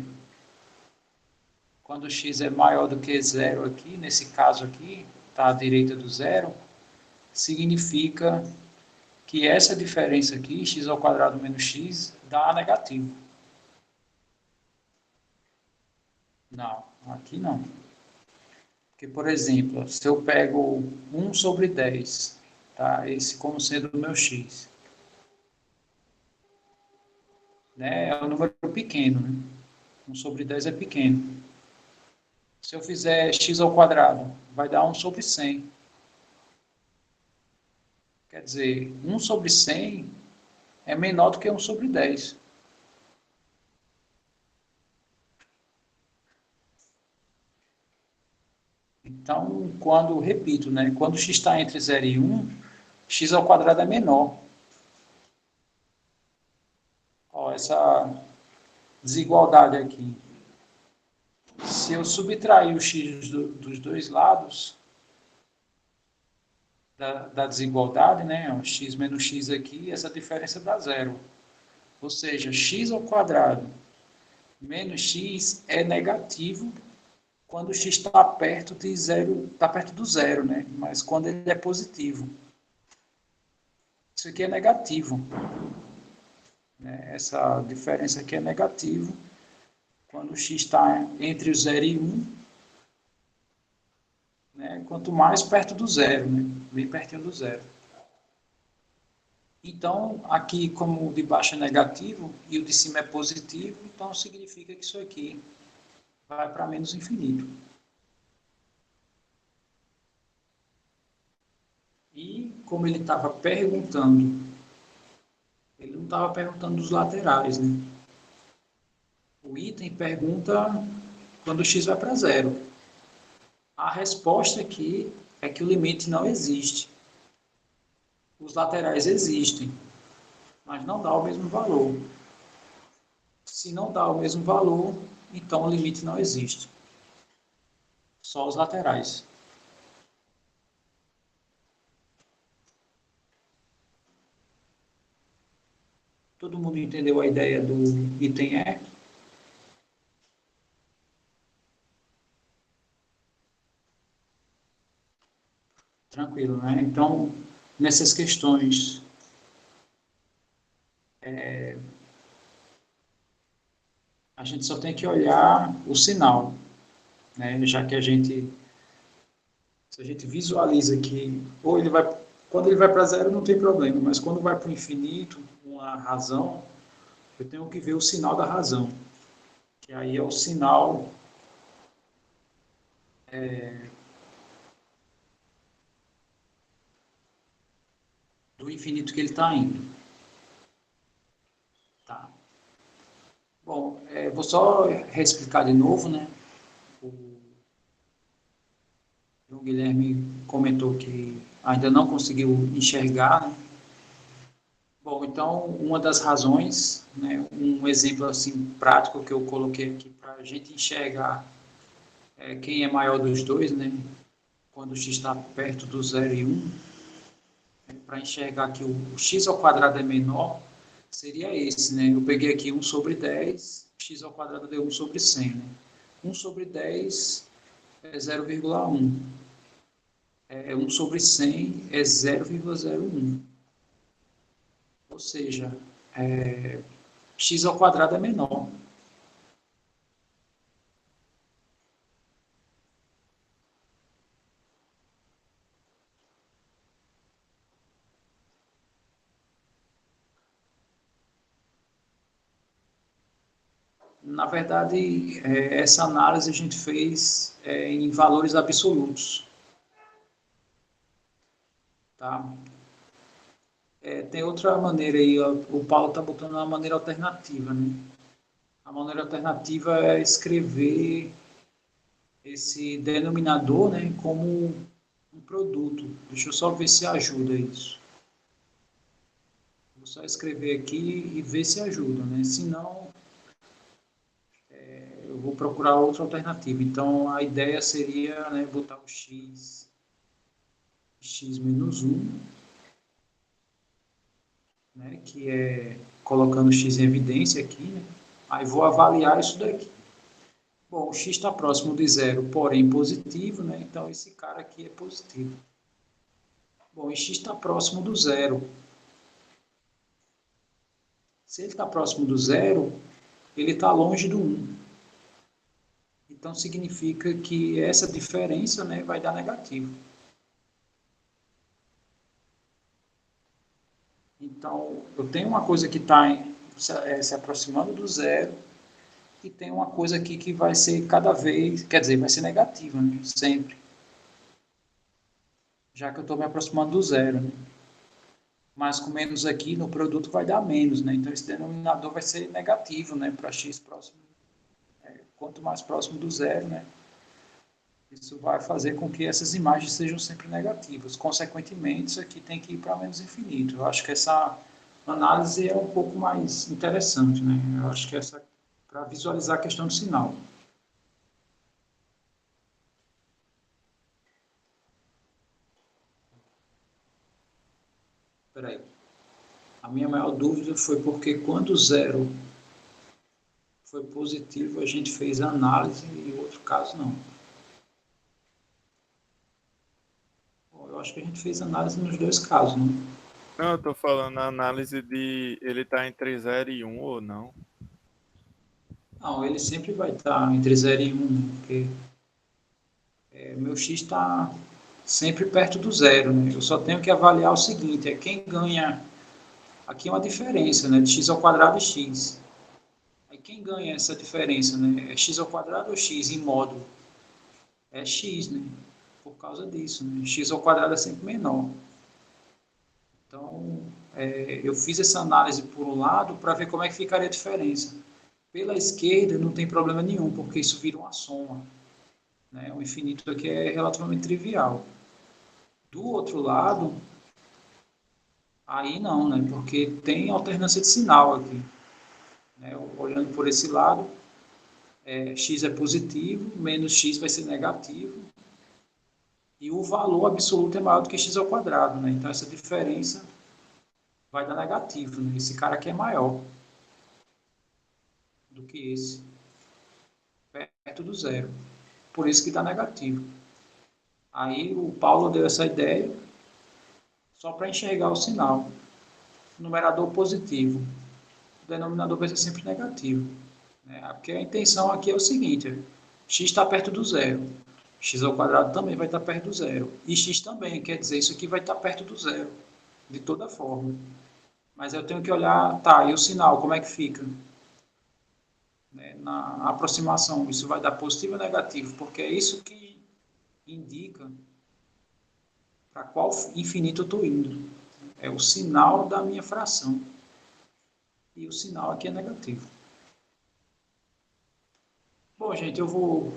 maior do que zero aqui, nesse caso aqui, está à direita do zero, significa que essa diferença aqui, x ao quadrado menos x, dá negativo. Não, aqui não. Porque, por exemplo, se eu pego 1 sobre 10, tá? Esse como sendo o meu x, né? É um número pequeno, né? 1 sobre 10 é pequeno. Se eu fizer x ao quadrado, vai dar 1 sobre 100. Quer dizer, 1 sobre 100 é menor do que 1 sobre 10. Então, repito, né? Quando x está entre 0 e 1, x ao quadrado é menor. Ó, essa desigualdade aqui. Se eu subtrair o x dos dois lados da desigualdade, né? O x menos x aqui, essa diferença dá zero. Ou seja, x ao quadrado menos x é negativo quando x está perto de zero, está perto do zero, né? Mas quando ele é positivo. Isso aqui é negativo. Né? Essa diferença aqui é negativo quando o x está entre o 0 e 1, né? Quanto mais perto do zero, né? Bem pertinho do zero. Então, aqui, como o de baixo é negativo e o de cima é positivo, então significa que isso aqui vai para menos infinito. E como ele estava perguntando, ele não estava perguntando dos laterais, né? O item pergunta quando o x vai para zero. A resposta aqui é que o limite não existe. Os laterais existem, mas não dá o mesmo valor. Se não dá o mesmo valor, então o limite não existe. Só os laterais. Todo mundo entendeu a ideia do item E? Tranquilo, né? Então, nessas questões, a gente só tem que olhar o sinal, né? Já que se a gente visualiza que, ou ele vai, quando ele vai para zero não tem problema, mas quando vai para o infinito, uma razão, eu tenho que ver o sinal da razão, que aí é o sinal do infinito que ele está indo. Tá. Bom, vou só reexplicar de novo, né? O Guilherme comentou que ainda não conseguiu enxergar, né? Bom, então, uma das razões, né, um exemplo assim prático que eu coloquei aqui para a gente enxergar quem é maior dos dois, né? Quando o x está perto do 0 e 1, para enxergar que o x ao quadrado é menor, seria esse, né? Eu peguei aqui 1 sobre 10, x ao quadrado deu 1 sobre 100, né? 1 sobre 10 é 0,1. 1 sobre 100 é 0,01. Ou seja, x ao quadrado é menor. Na verdade, essa análise a gente fez em valores absolutos. Tá? Tem outra maneira aí, o Paulo está botando uma maneira alternativa. Né? A maneira alternativa é escrever esse denominador, né, como um produto. Deixa eu só ver se ajuda isso. Vou só escrever aqui e ver se ajuda. Né? Se não, eu vou procurar outra alternativa. Então, a ideia seria, né, botar o x menos 1, né, que é colocando x em evidência aqui, né? Aí vou avaliar isso daqui. Bom, o x está próximo de zero, porém positivo, né? Então esse cara aqui é positivo. Bom, e x está próximo do zero. Se ele está próximo do zero, ele está longe do 1. Então significa que essa diferença, né, vai dar negativo. Então, eu tenho uma coisa que está se aproximando do zero, e tem uma coisa aqui que vai ser cada vez, quer dizer, vai ser negativa, né? Sempre. Já que eu estou me aproximando do zero. Né? Mas com menos aqui, no produto vai dar menos, né? Então esse denominador vai ser negativo, né? Para x próximo. Quanto mais próximo do zero, né? Isso vai fazer com que essas imagens sejam sempre negativas. Consequentemente, isso aqui tem que ir para menos infinito. Eu acho que essa análise é um pouco mais interessante, né? Eu acho que essa para visualizar a questão do sinal. Espera aí. A minha maior dúvida foi porque quando o zero foi positivo, a gente fez a análise e o outro caso não. Bom, eu acho que a gente fez análise nos dois casos, né? Não, eu tô falando a análise de ele tá entre 0 e 1 ou não. Não, ele sempre vai estar entre 0 e 1, porque meu x está sempre perto do zero, né? Eu só tenho que avaliar o seguinte, quem ganha, aqui é uma diferença, né, de x ao quadrado e x. Aí quem ganha essa diferença, né, é x ao quadrado ou x em módulo? É x, né, por causa disso, né, x ao quadrado é sempre menor. Então, eu fiz essa análise por um lado para ver como é que ficaria a diferença. Pela esquerda não tem problema nenhum, porque isso vira uma soma. Né? O infinito aqui é relativamente trivial. Do outro lado, aí não, né? Porque tem alternância de sinal aqui. Né? Olhando por esse lado, x é positivo, menos x vai ser negativo, e o valor absoluto é maior do que x ao quadrado. Né? Então essa diferença vai dar negativo. Né? Esse cara aqui é maior do que esse, perto do zero. Por isso que dá negativo. Aí o Paulo deu essa ideia só para enxergar o sinal. Numerador positivo. O denominador vai ser sempre negativo. Né? Porque a intenção aqui é o seguinte, x está perto do zero. X ao quadrado também vai estar perto do zero. E x também, quer dizer, isso aqui vai estar perto do zero. De toda forma. Mas eu tenho que olhar, tá, e o sinal, como é que fica? Né? Na aproximação, isso vai dar positivo ou negativo? Porque é isso que indica para qual infinito eu estou indo. É o sinal da minha fração. E o sinal aqui é negativo. Bom, gente, eu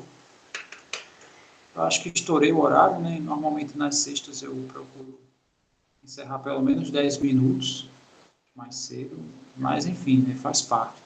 acho que estourei o horário, né? Normalmente nas sextas eu procuro encerrar pelo menos 10 minutos mais cedo. Mas, enfim, né? Faz parte.